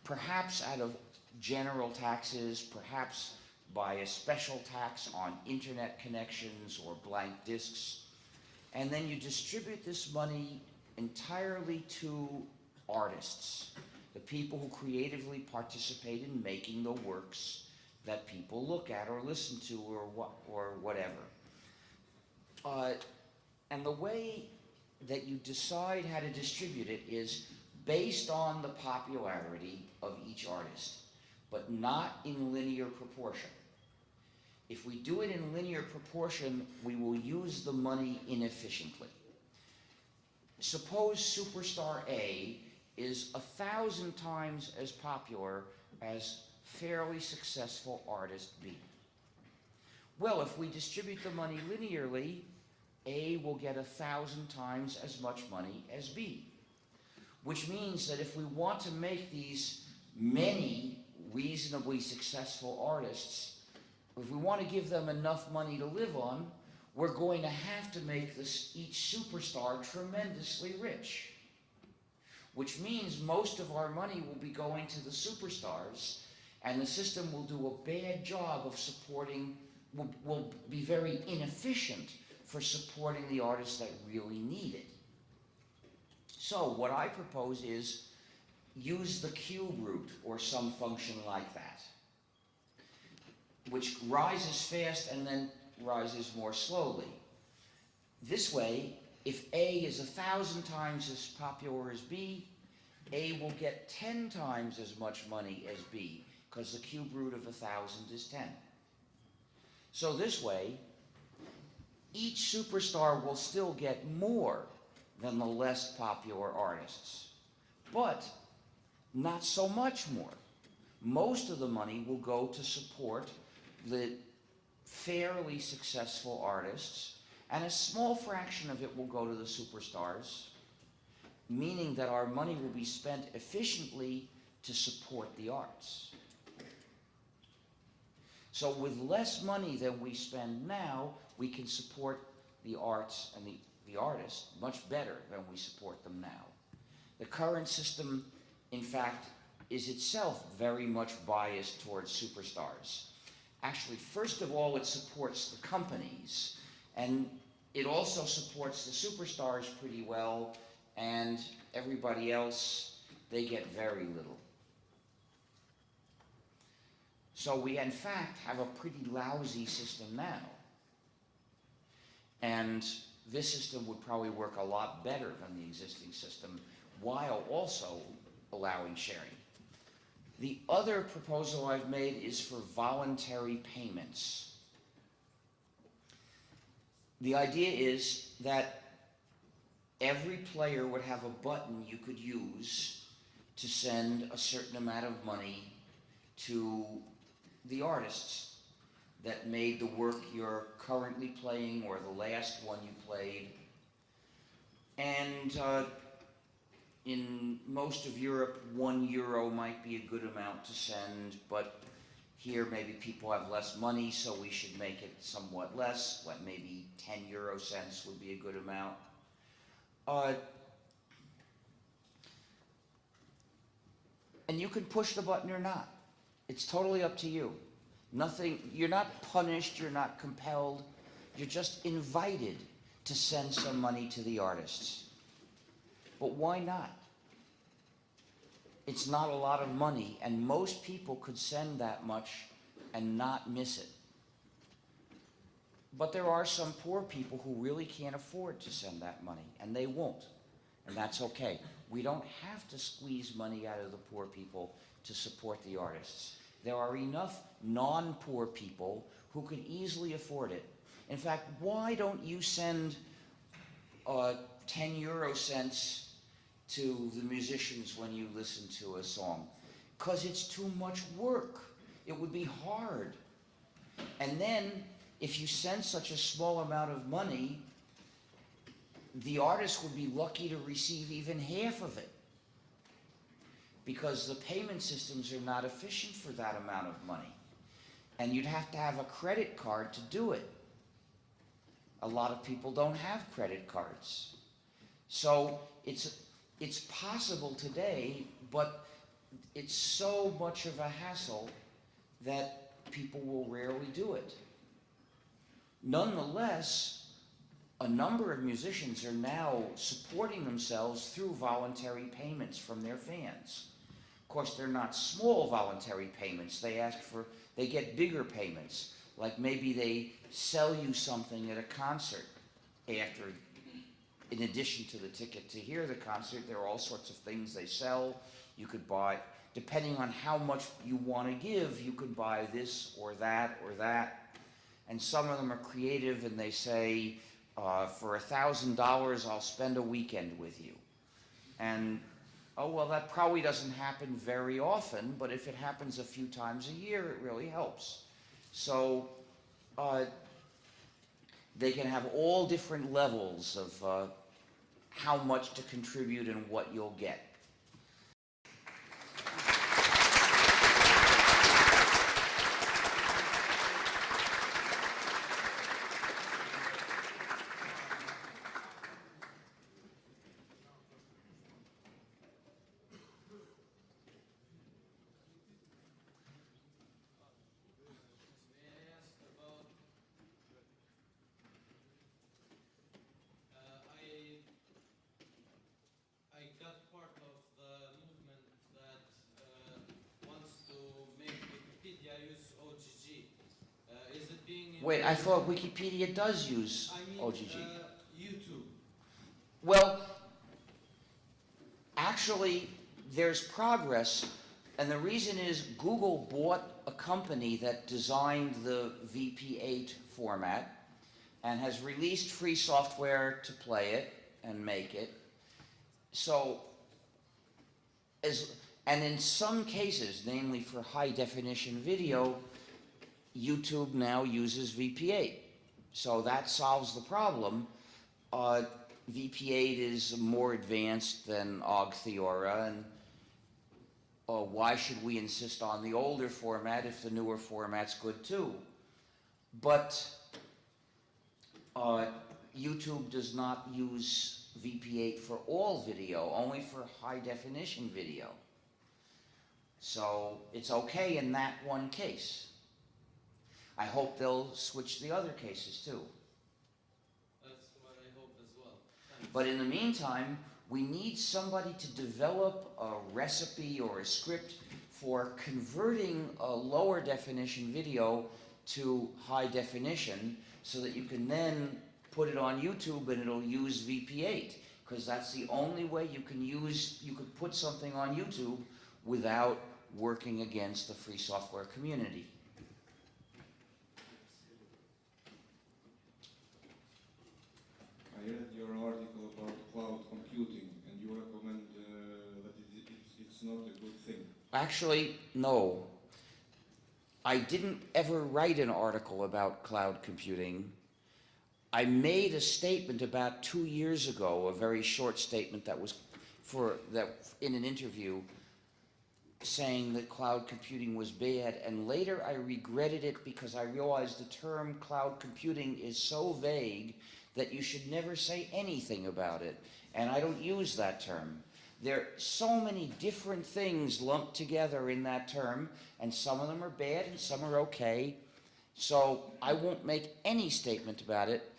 perhaps out of general taxes, perhaps by a special tax on internet connections or blank discs, and then you distribute this money entirely to artists, the people who creatively participate in making the works that people look at or listen to or whatever. And the way that you decide how to distribute it is based on the popularity of each artist, but not in linear proportion. If we do it in linear proportion, we will use the money inefficiently. Suppose superstar A is 1,000 times as popular as fairly successful artist B. Well, if we distribute the money linearly, A will get 1,000 times as much money as B. Which means that if we want to make these many reasonably successful artists, if we want to give them enough money to live on, we're going to have to make each superstar tremendously rich. Which means most of our money will be going to the superstars, and the system will do a bad job of supporting, will be very inefficient for supporting the artists that really need it. So what I propose is use the cube root or some function like that, which rises fast and then rises more slowly. This way, if A is 1,000 times as popular as B, A will get 10 times as much money as B, because the cube root of 1,000 is 10. So this way, each superstar will still get more than the less popular artists, but not so much more. Most of the money will go to support the fairly successful artists, and a small fraction of it will go to the superstars, meaning that our money will be spent efficiently to support the arts. So with less money than we spend now, we can support the arts and the artists much better than we support them now. The current system, in fact, is itself very much biased towards superstars. Actually, first of all, it supports the companies, and it also supports the superstars pretty well, and everybody else, they get very little. So we, in fact, have a pretty lousy system now. And this system would probably work a lot better than the existing system, while also allowing sharing. The other proposal I've made is for voluntary payments. The idea is that every player would have a button you could use to send a certain amount of money to the artists that made the work you're currently playing or the last one you played. And in most of Europe, €1 might be a good amount to send, but here maybe people have less money, so we should make it somewhat less, like maybe 10 euro cents would be a good amount. And you can push the button or not. It's totally up to you. You're not punished, you're not compelled, you're just invited to send some money to the artists. But why not? It's not a lot of money, and most people could send that much and not miss it. But there are some poor people who really can't afford to send that money, and they won't. And that's okay. We don't have to squeeze money out of the poor people to support the artists. There are enough non-poor people who can easily afford it. In fact, why don't you send 10 euro cents to the musicians when you listen to a song? Because it's too much work. It would be hard. And then, if you send such a small amount of money, the artist would be lucky to receive even half of it, because the payment systems are not efficient for that amount of money. And you'd have to have a credit card to do it. A lot of people don't have credit cards. So it's possible today, but it's so much of a hassle that people will rarely do it. Nonetheless, a number of musicians are now supporting themselves through voluntary payments from their fans. Of course, they're not small voluntary payments. They get bigger payments. Like maybe they sell you something at a concert after, in addition to the ticket to hear the concert, there are all sorts of things they sell. You could buy, depending on how much you want to give, you could buy this or that or that. And some of them are creative and they say, for $1,000, I'll spend a weekend with you. And, oh, well, that probably doesn't happen very often, but if it happens a few times a year, it really helps. So they can have all different levels of how much to contribute and what you'll get. Wait, I thought Wikipedia does use OGG. YouTube. Well, actually, there's progress, and the reason is Google bought a company that designed the VP8 format and has released free software to play it and make it. So, and in some cases, namely for high definition video, YouTube now uses VP8. So that solves the problem. VP8 is more advanced than OGG Theora, and why should we insist on the older format if the newer format's good too? But YouTube does not use VP8 for all video, only for high definition video. So it's okay in that one case. I hope they'll switch the other cases too. That's what I hope as well. Thanks. But in the meantime, we need somebody to develop a recipe or a script for converting a lower definition video to high definition so that you can then put it on YouTube and it'll use VP8, because that's the only way you could put something on YouTube without working against the free software community. I read your article about cloud computing, and you recommend that it's not a good thing. Actually, no. I didn't ever write an article about cloud computing. I made a statement about 2 years ago, a very short statement that was in an interview, saying that cloud computing was bad, and later I regretted it because I realized the term cloud computing is so vague that you should never say anything about it, and I don't use that term. There are so many different things lumped together in that term, and some of them are bad and some are okay, so I won't make any statement about it.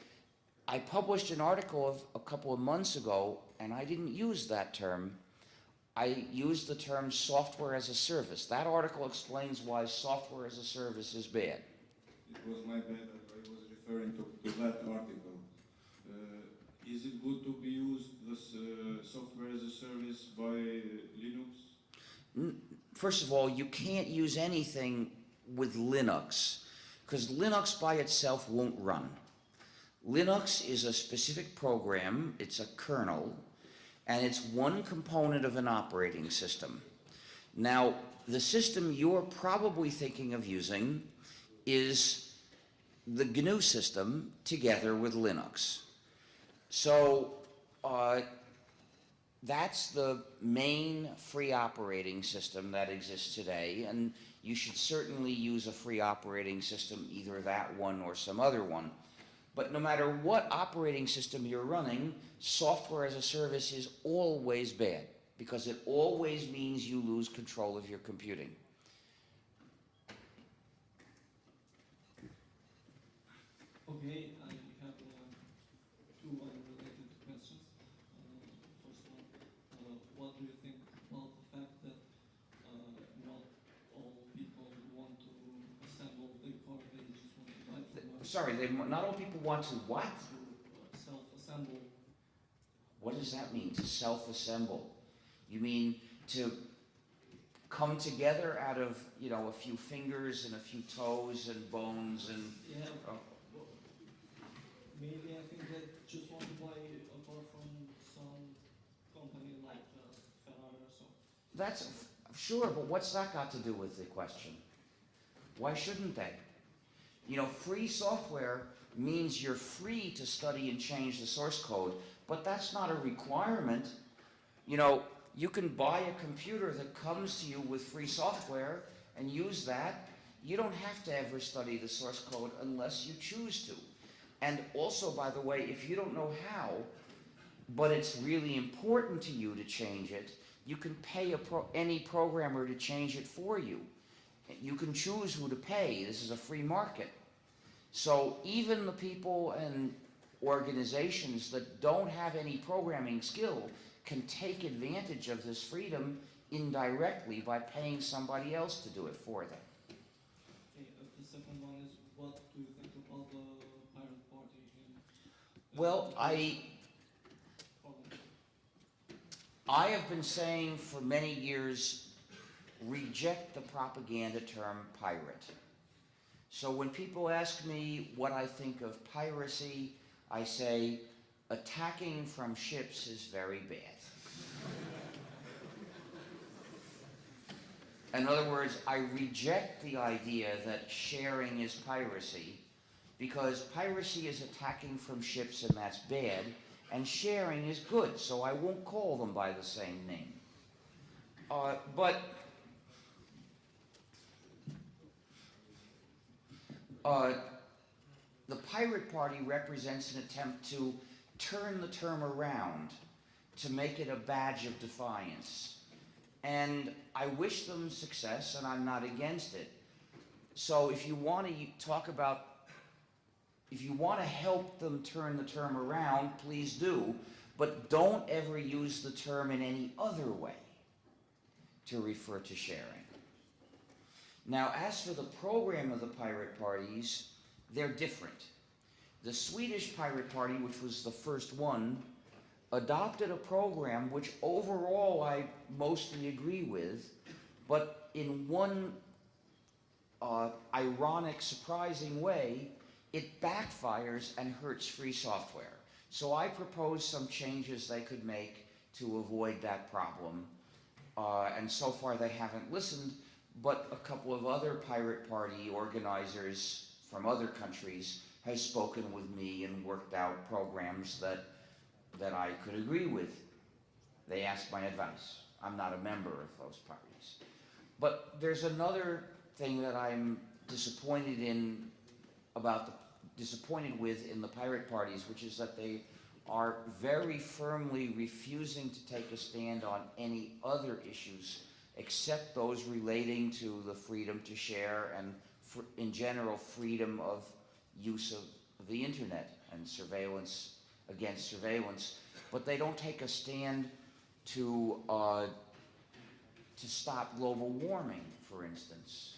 I published an article a couple of months ago, and I didn't use that term. I used the term software as a service. That article explains why software as a service is bad. It was my bad. I was referring to that article. Is it good to be used this software as a service by Linux? First of all, you can't use anything with Linux, because Linux by itself won't run. Linux is a specific program, it's a kernel, and it's one component of an operating system. Now, the system you're probably thinking of using is the GNU system together with Linux. So that's the main free operating system that exists today, and you should certainly use a free operating system, either that one or some other one. But no matter what operating system you're running, software as a service is always bad, because it always means you lose control of your computing. Okay, I have two unrelated questions. First one, what do you think about the fact that not all people want to assemble their car, they just want to buy from us? Sorry, not all people want to what? To self-assemble. What does that mean, to self-assemble? You mean to come together out of, you know, a few fingers and a few toes and bones and... Yeah, Oh. well, maybe I think that just want to buy a car from some company like Ferrari or so. That's, sure, but what's that got to do with the question? Why shouldn't they? You know, free software means you're free to study and change the source code, but that's not a requirement. You know, you can buy a computer that comes to you with free software and use that. You don't have to ever study the source code unless you choose to. And also, by the way, if you don't know how, but it's really important to you to change it, you can pay any programmer to change it for you. You can choose who to pay. This is a free market. So even the people and organizations that don't have any programming skill can take advantage of this freedom indirectly by paying somebody else to do it for them. Okay, the second one is, what do you think about the Pirate Party in Well, Poland? I have been saying for many years, reject the propaganda term pirate. So when people ask me what I think of piracy, I say, attacking from ships is very bad. In other words, I reject the idea that sharing is piracy, because piracy is attacking from ships and that's bad, and sharing is good, so I won't call them by the same name. But the Pirate Party represents an attempt to turn the term around, to make it a badge of defiance. And I wish them success, and I'm not against it. So if you want to talk about, if you want to help them turn the term around, please do, but don't ever use the term in any other way to refer to sharing. Now, as for the program of the pirate parties, they're different. The Swedish Pirate Party, which was the first one, adopted a program which overall I mostly agree with, but in one ironic, surprising way, it backfires and hurts free software. So I propose some changes they could make to avoid that problem. And so far they haven't listened, but a couple of other Pirate Party organizers from other countries have spoken with me and worked out programs that I could agree with. They asked my advice. I'm not a member of those parties. But there's another thing that I'm disappointed with in the pirate parties, which is that they are very firmly refusing to take a stand on any other issues except those relating to the freedom to share and, in general, freedom of use of the internet and surveillance against surveillance. But they don't take a stand to stop global warming, for instance.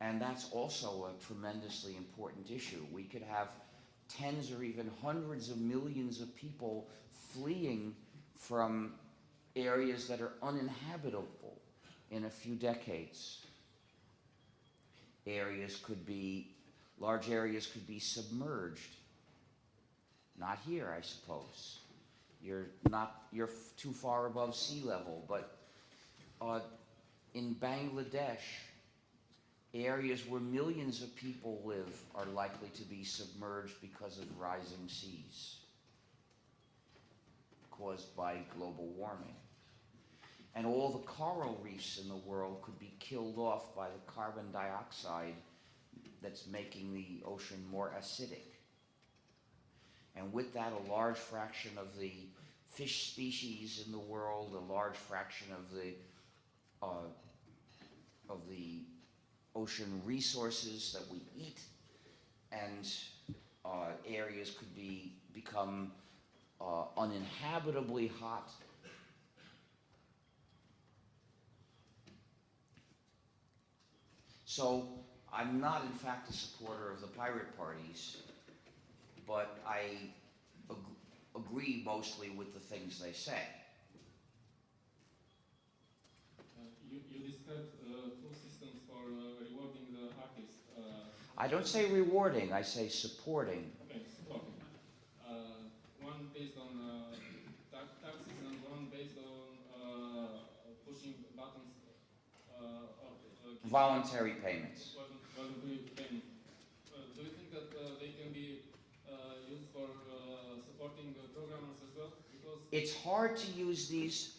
And that's also a tremendously important issue. We could have tens or even hundreds of millions of people fleeing from areas that are uninhabitable in a few decades. Large areas could be submerged. Not here, I suppose. You're too far above sea level, but in Bangladesh, areas where millions of people live are likely to be submerged because of rising seas caused by global warming. And all the coral reefs in the world could be killed off by the carbon dioxide that's making the ocean more acidic. And with that, a large fraction of the fish species in the world, a large fraction of the ocean resources that we eat, and areas could become uninhabitably hot. So I'm not, in fact, a supporter of the pirate parties, but I agree mostly with the things they say. You described two systems for rewarding the artist. I don't say rewarding, I say supporting. Okay, supporting. One based on taxes and one based on pushing buttons of Voluntary payments. voluntary payment. Do you think that they can be used for supporting programmers as well? Because It's hard to use these,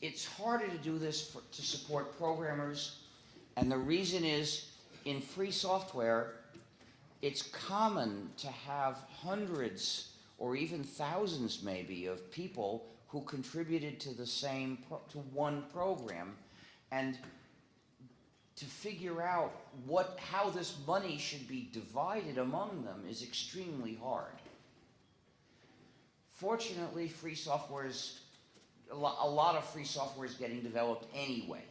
it's harder to do this to support programmers, and the reason is, in free software, it's common to have hundreds or even thousands maybe of people who contributed to to one program, and to figure out how this money should be divided among them is extremely hard. Fortunately, free software is, a lot of free software is getting developed anyway.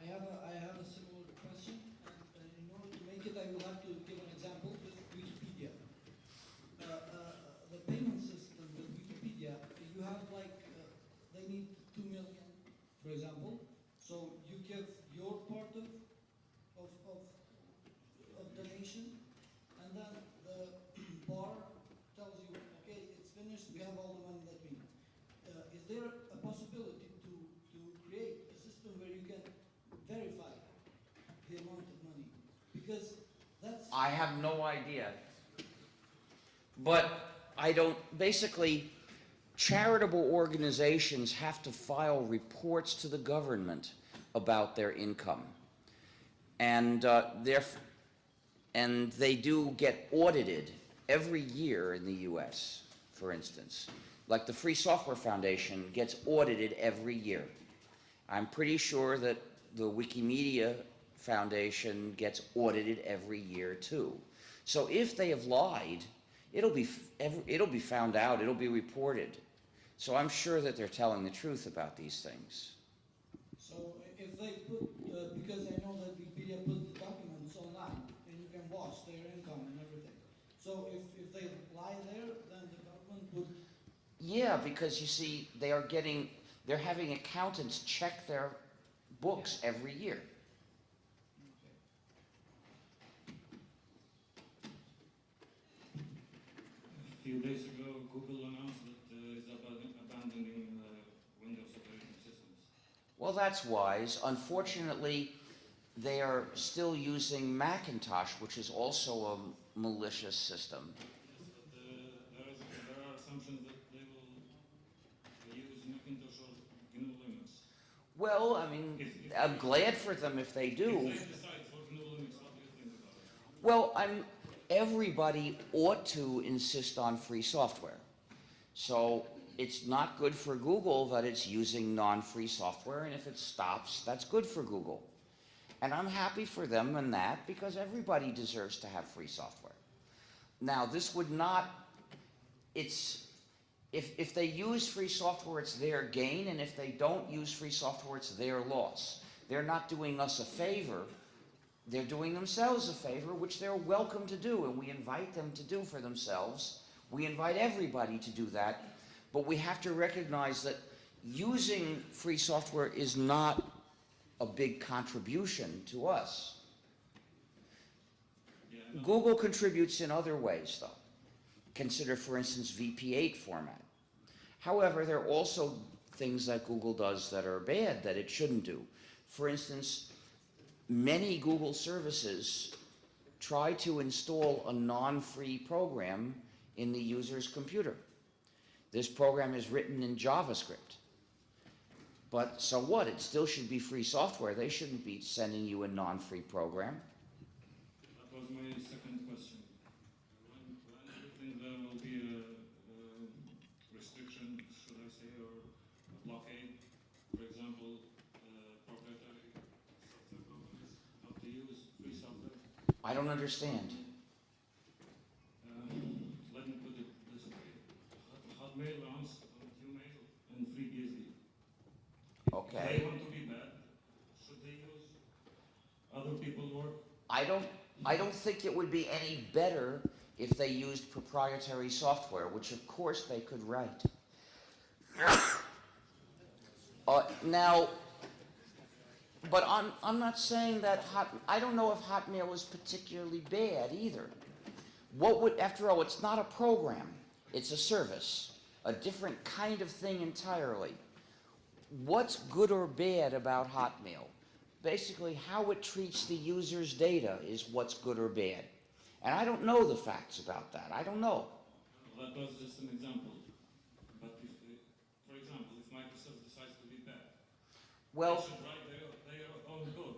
I have a similar question, and in order to make it, I will have to give an example with Wikipedia. The payment system with Wikipedia, you have they need 2 million, for example. So you give your part of donation, and then the bar tells you, okay, it's finished. We have all the money that we need. Is there a possibility to create a system where you can verify the amount of money? Because that's... I have no idea. But basically, charitable organizations have to file reports to the government about their income. And they do get audited every year in the US, for instance. Like the Free Software Foundation gets audited every year. I'm pretty sure that the Wikimedia Foundation gets audited every year too. So if they have lied, it'll be found out, it'll be reported. So I'm sure that they're telling the truth about these things. So if they put, because I know that Wikipedia put the documents online, and you can watch their income and everything. So if they lie there, then the government would... Yeah, because you see, they're having accountants check their books every year. A few days ago, Google announced that it's abandoning Windows operating systems. Well, that's wise. Unfortunately, they are still using Macintosh, which is also a malicious system. Yes, but there are assumptions that they will use Macintosh or GNU Linux. Well, I mean, I'm glad for them if they do. If they decide for GNU Linux, what do you think about it? Well, everybody ought to insist on free software. So it's not good for Google that it's using non-free software, and if it stops, that's good for Google. And I'm happy for them in that, because everybody deserves to have free software. Now, this would not, if they use free software, it's their gain, and if they don't use free software, it's their loss. They're not doing us a favor. They're doing themselves a favor, which they're welcome to do, and we invite them to do for themselves. We invite everybody to do that, but we have to recognize that using free software is not a big contribution to us. Yeah, no. Google contributes in other ways, though. Consider, for instance, VP8 format. However, they're also things that Google does that are bad that it shouldn't do. For instance, many Google services try to install a non-free program in the user's computer. This program is written in JavaScript. But so what? It still should be free software. They shouldn't be sending you a non-free program. That was my second question. When do you think there will be a restriction, should I say, or a blockade? For example, proprietary software companies have to use free software. I don't understand. Let me put it this way. Hotmail runs on Gmail and FreeBSD. Okay. If they want to be bad, should they use other people's work? I don't think it would be any better if they used proprietary software, which of course they could write. Now, but I'm not saying that I don't know if Hotmail is particularly bad either. After all, it's not a program, it's a service, a different kind of thing entirely. What's good or bad about Hotmail? Basically, how it treats the user's data is what's good or bad. And I don't know the facts about that. I don't know. That was just an example. But if, for example, if Microsoft decides to be bad, they Well, should write their own code.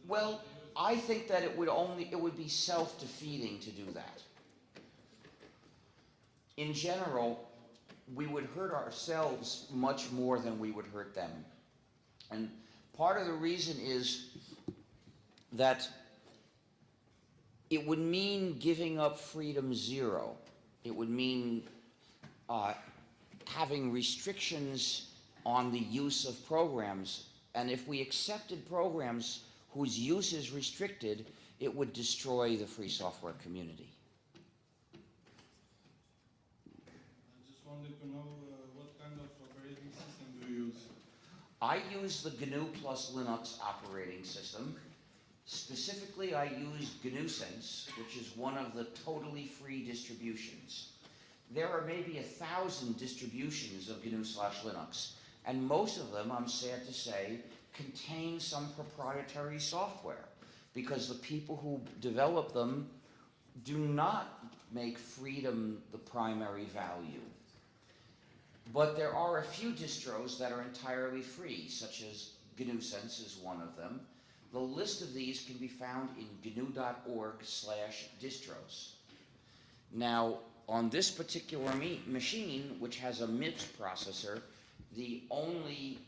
well, I think that it would be self-defeating to do that. In general, we would hurt ourselves much more than we would hurt them. And part of the reason is that it would mean giving up freedom zero. It would mean having restrictions on the use of programs. And if we accepted programs whose use is restricted, it would destroy the free software community. I just wanted to know what kind of operating system do you use? I use the GNU plus Linux operating system. Specifically, I use GNU Sense, which is one of the totally free distributions. There are maybe 1,000 distributions of GNU/Linux, and most of them, I'm sad to say, contain some proprietary software, because the people who develop them do not make freedom the primary value. But there are a few distros that are entirely free, such as GNU Sense is one of them. The list of these can be found in gnu.org/distros. Now, on this particular machine, which has a MIPS processor, the only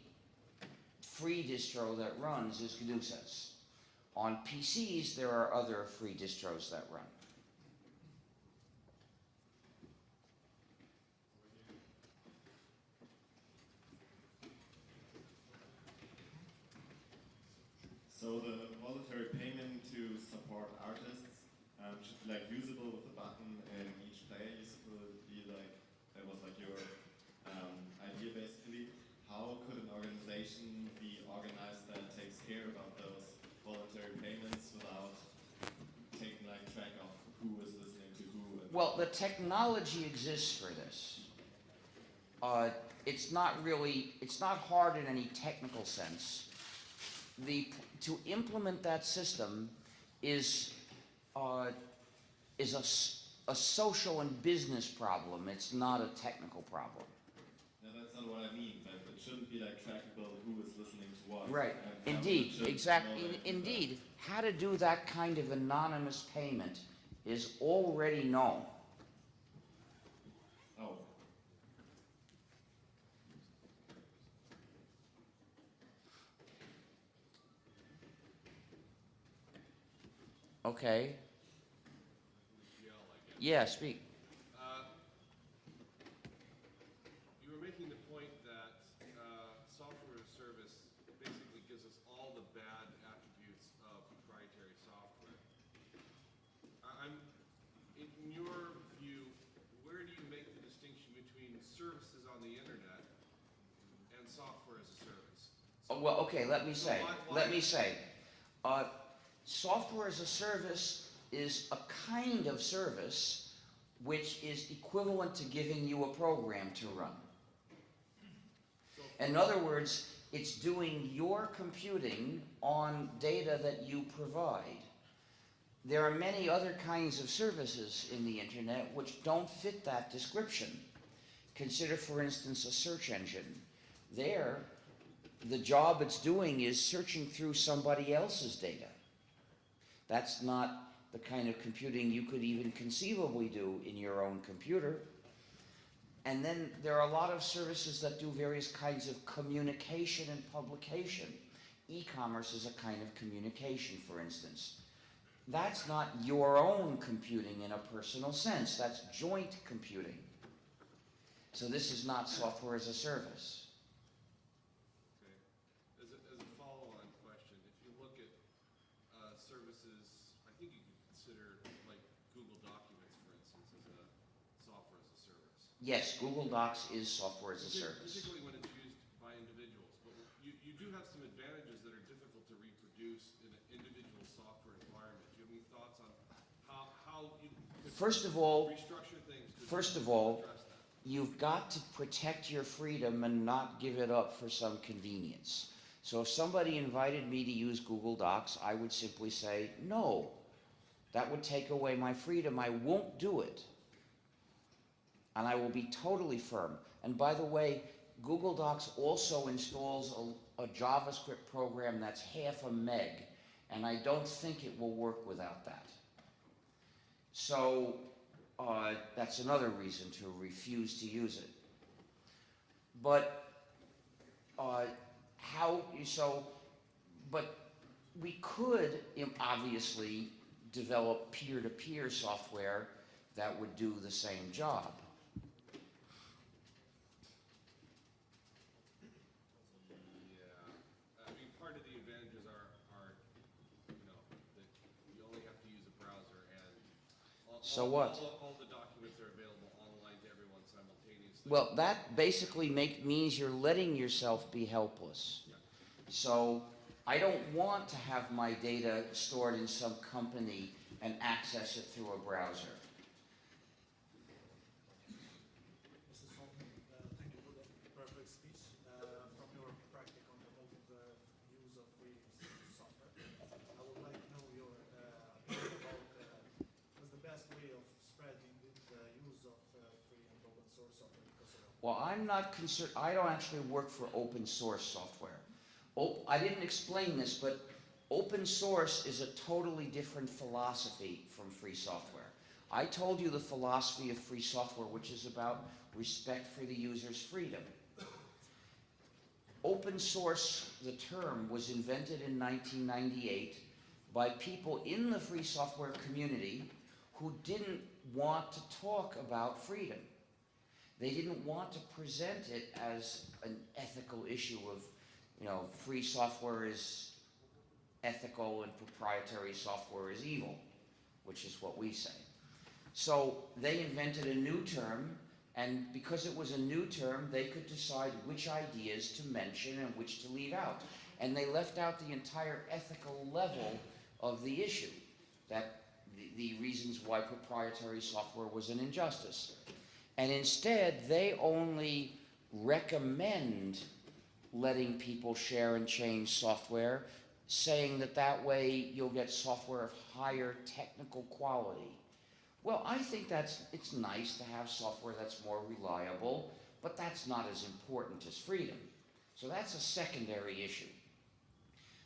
free distro that runs is GNU Sense. On PCs, there are other free distros that run. So the voluntary payment to support artists should be like usable with a button in each player. Used to be like, that was like your idea basically. How could an organization be organized that takes care about those voluntary payments without taking like track of who is listening to who? Well, the technology exists for this. It's not hard in any technical sense. To implement that system is a social and business problem. It's not a technical problem. No, that's not what I mean, but it shouldn't be like trackable who is listening to what. Right. And Indeed. should Exactly. know that. Indeed. How to do that kind of anonymous payment is already known. Oh. Okay. Yeah, speak. You were making the point that software as a service basically gives us all the bad attributes of proprietary software. In your view, where do you make the distinction between services on the internet and software as a service? Well, okay, let me say. why- Software as a service is a kind of service which is equivalent to giving you a program to run. So in other words, it's doing your computing on data that you provide. There are many other kinds of services in the internet which don't fit that description. Consider, for instance, a search engine. There, the job it's doing is searching through somebody else's data. That's not the kind of computing you could even conceivably do in your own computer. And then there are a lot of services that do various kinds of communication and publication. E-commerce is a kind of communication, for instance. That's not your own computing in a personal sense. That's joint computing. So this is not software as a service. Okay. As a follow-on question, if you look at services, I think you could consider like Google Documents, for instance, as a software as a service. Yes, Google Docs is software as a service. Particularly when it's used by individuals. But you do have some advantages that are difficult to reproduce in an individual software environment. Do you have any thoughts on how you could First of all, restructure things to First of all, address that? you've got to protect your freedom and not give it up for some convenience. So if somebody invited me to use Google Docs, I would simply say, no, that would take away my freedom. I won't do it. And I will be totally firm. And by the way, Google Docs also installs a JavaScript program that's half a meg, and I don't think it will work without that. So that's another reason to refuse to use it. But but we could obviously develop peer-to-peer software that would do the same job. Yeah, I mean, part of the advantages are you know, that you only have to use a browser and So what? all the documents are available online to everyone simultaneously. Well, that basically means you're letting yourself be helpless. Yeah. So I don't want to have my data stored in some company and access it through a browser. Mr. Stallman, thank you for the perfect speech. From your practice on the use of free software, I would like to know your opinion about what's the best way of spreading the use of free and open source software in Kosovo. Well, I'm not concerned. I don't actually work for open source software. I didn't explain this, but open source is a totally different philosophy from free software. I told you the philosophy of free software, which is about respect for the user's freedom. Open source, the term, was invented in 1998 by people in the free software community who didn't want to talk about freedom. They didn't want to present it as an ethical issue of, you know, free software is ethical and proprietary software is evil, which is what we say. So they invented a new term, and because it was a new term, they could decide which ideas to mention and which to leave out. And they left out the entire ethical level of the issue, that the reasons why proprietary software was an injustice. And instead, they only recommend letting people share and change software, saying that that way you'll get software of higher technical quality. Well, I think it's nice to have software that's more reliable, but that's not as important as freedom. So that's a secondary issue.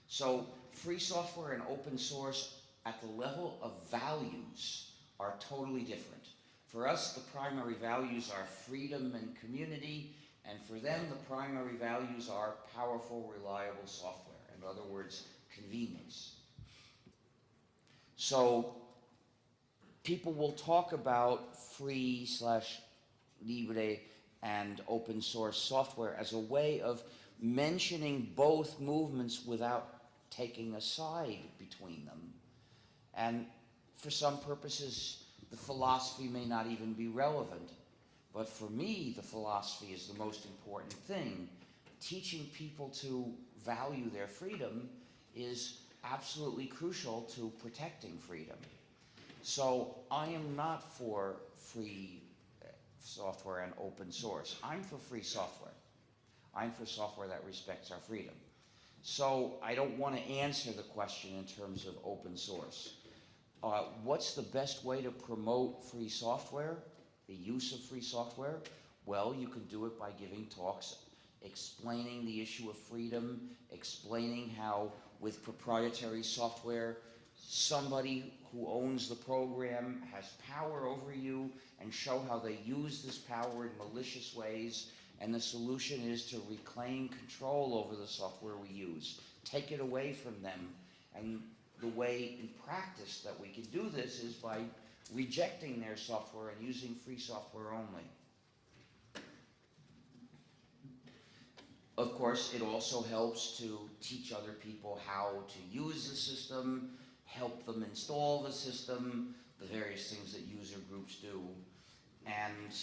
So free software and open source at the level of values are totally different. For us, the primary values are freedom and community, and for them, the primary values are powerful, reliable software. In other words, convenience. So people will talk about free / libre and open source software as a way of mentioning both movements without taking a side between them. And for some purposes, the philosophy may not even be relevant. But for me, the philosophy is the most important thing. Teaching people to value their freedom is absolutely crucial to protecting freedom. So I am not for free software and open source. I'm for free software. I'm for software that respects our freedom. So I don't want to answer the question in terms of open source. What's the best way to promote free software, the use of free software? Well, you can do it by giving talks, explaining the issue of freedom, explaining how with proprietary software, somebody who owns the program has power over you, and show how they use this power in malicious ways. And the solution is to reclaim control over the software we use. Take it away from them. And the way in practice that we can do this is by rejecting their software and using free software only. Of course, it also helps to teach other people how to use the system, help them install the system, the various things that user groups do. And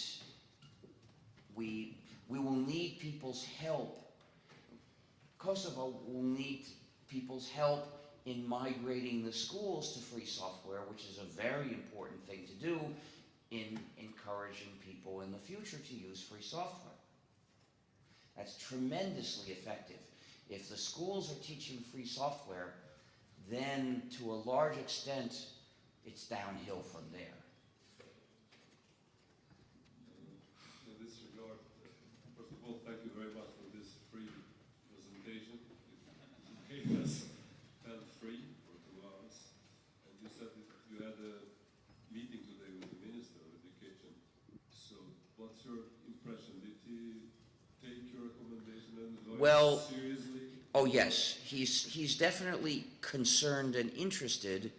we will need people's help. Kosovo will need people's help in migrating the schools to free software, which is a very important thing to do in encouraging people in the future to use free software. That's tremendously effective. If the schools are teaching free software, then to a large extent, it's downhill from there. In this regard, first of all, thank you very much for this free presentation. It made us felt free for 2 hours. And you said that you had a meeting today with the Minister of Education. So what's your impression? Did he take your recommendation and advice seriously? Oh yes, he's definitely concerned and interested,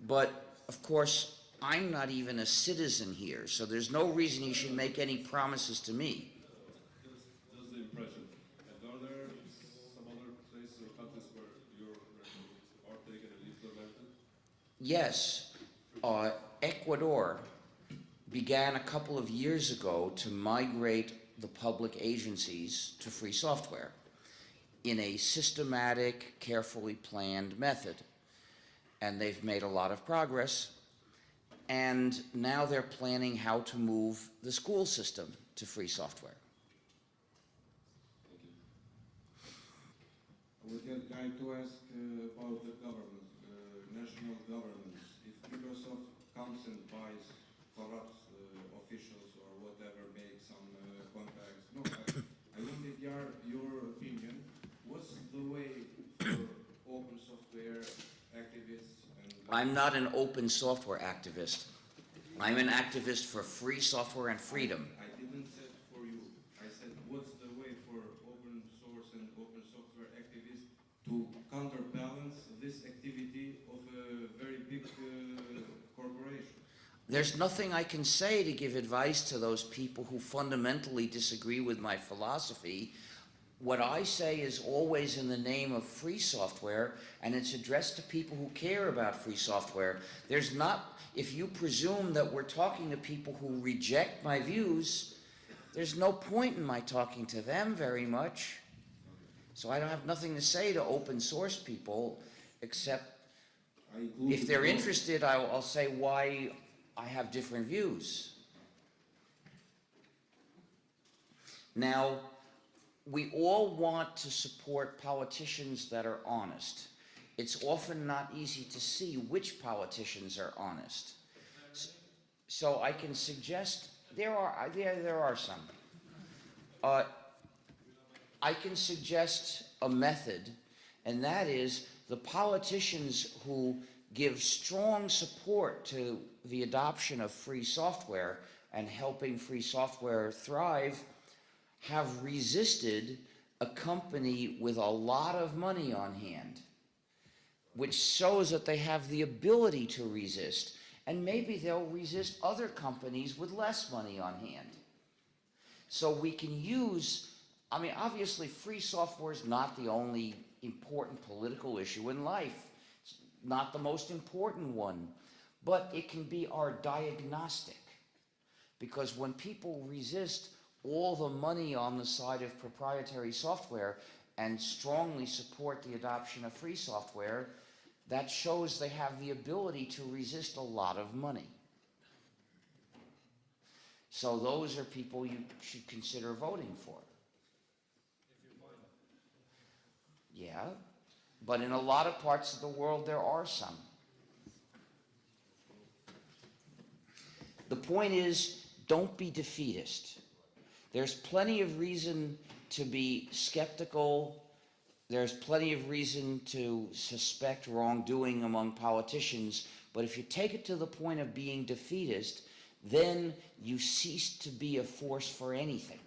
but of course, I'm not even a citizen here, so there's no reason he should make any promises to me. That's the impression. And are there some other places or countries where your recommendations are taken and implemented? Yes, Ecuador began a couple of years ago to migrate the public agencies to free software in a systematic, carefully planned method. And they've made a lot of progress. And now they're planning how to move the school system to free software. Thank you. I would like to ask about the government, national governments. If Microsoft comes and buys corrupt officials or whatever, makes some contacts. No, I wanted your opinion. What's the way for open software activists? I'm not an open software activist. I'm an activist for free software and freedom. I didn't say for you. I said, what's the way for open source and open software activists to counterbalance this activity of a very big corporation? There's nothing I can say to give advice to those people who fundamentally disagree with my philosophy. What I say is always in the name of free software, and it's addressed to people who care about free software. There's not, if you presume that we're talking to people who reject my views, there's no point in my talking to them very much. So I don't have nothing to say to open source people, except if they're interested, I'll say why I have different views. Now, we all want to support politicians that are honest. It's often not easy to see which politicians are honest. So I can suggest, there are some. I can suggest a method, and that is the politicians who give strong support to the adoption of free software and helping free software thrive have resisted a company with a lot of money on hand, which shows that they have the ability to resist, and maybe they'll resist other companies with less money on hand. So we can use, I mean, obviously free software is not the only important political issue in life. It's not the most important one, but it can be our diagnostic. Because when people resist all the money on the side of proprietary software and strongly support the adoption of free software, that shows they have the ability to resist a lot of money. So those are people you should consider voting for. Yeah, but in a lot of parts of the world there are some. The point is, don't be defeatist. There's plenty of reason to be skeptical. There's plenty of reason to suspect wrongdoing among politicians, but if you take it to the point of being defeatist, then you cease to be a force for anything.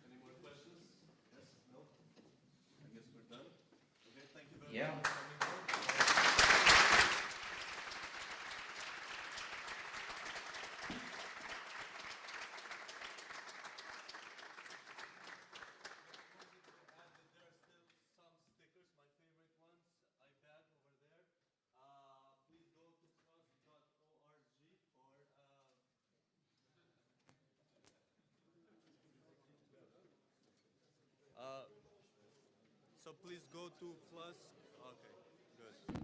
Any more questions? Yes? No? I guess we're done. Okay, thank you very Yeah. much for coming forward. There are still some stickers, my favorite ones, iPad over there. Please go to plus.org for so please go to plus. Okay, good.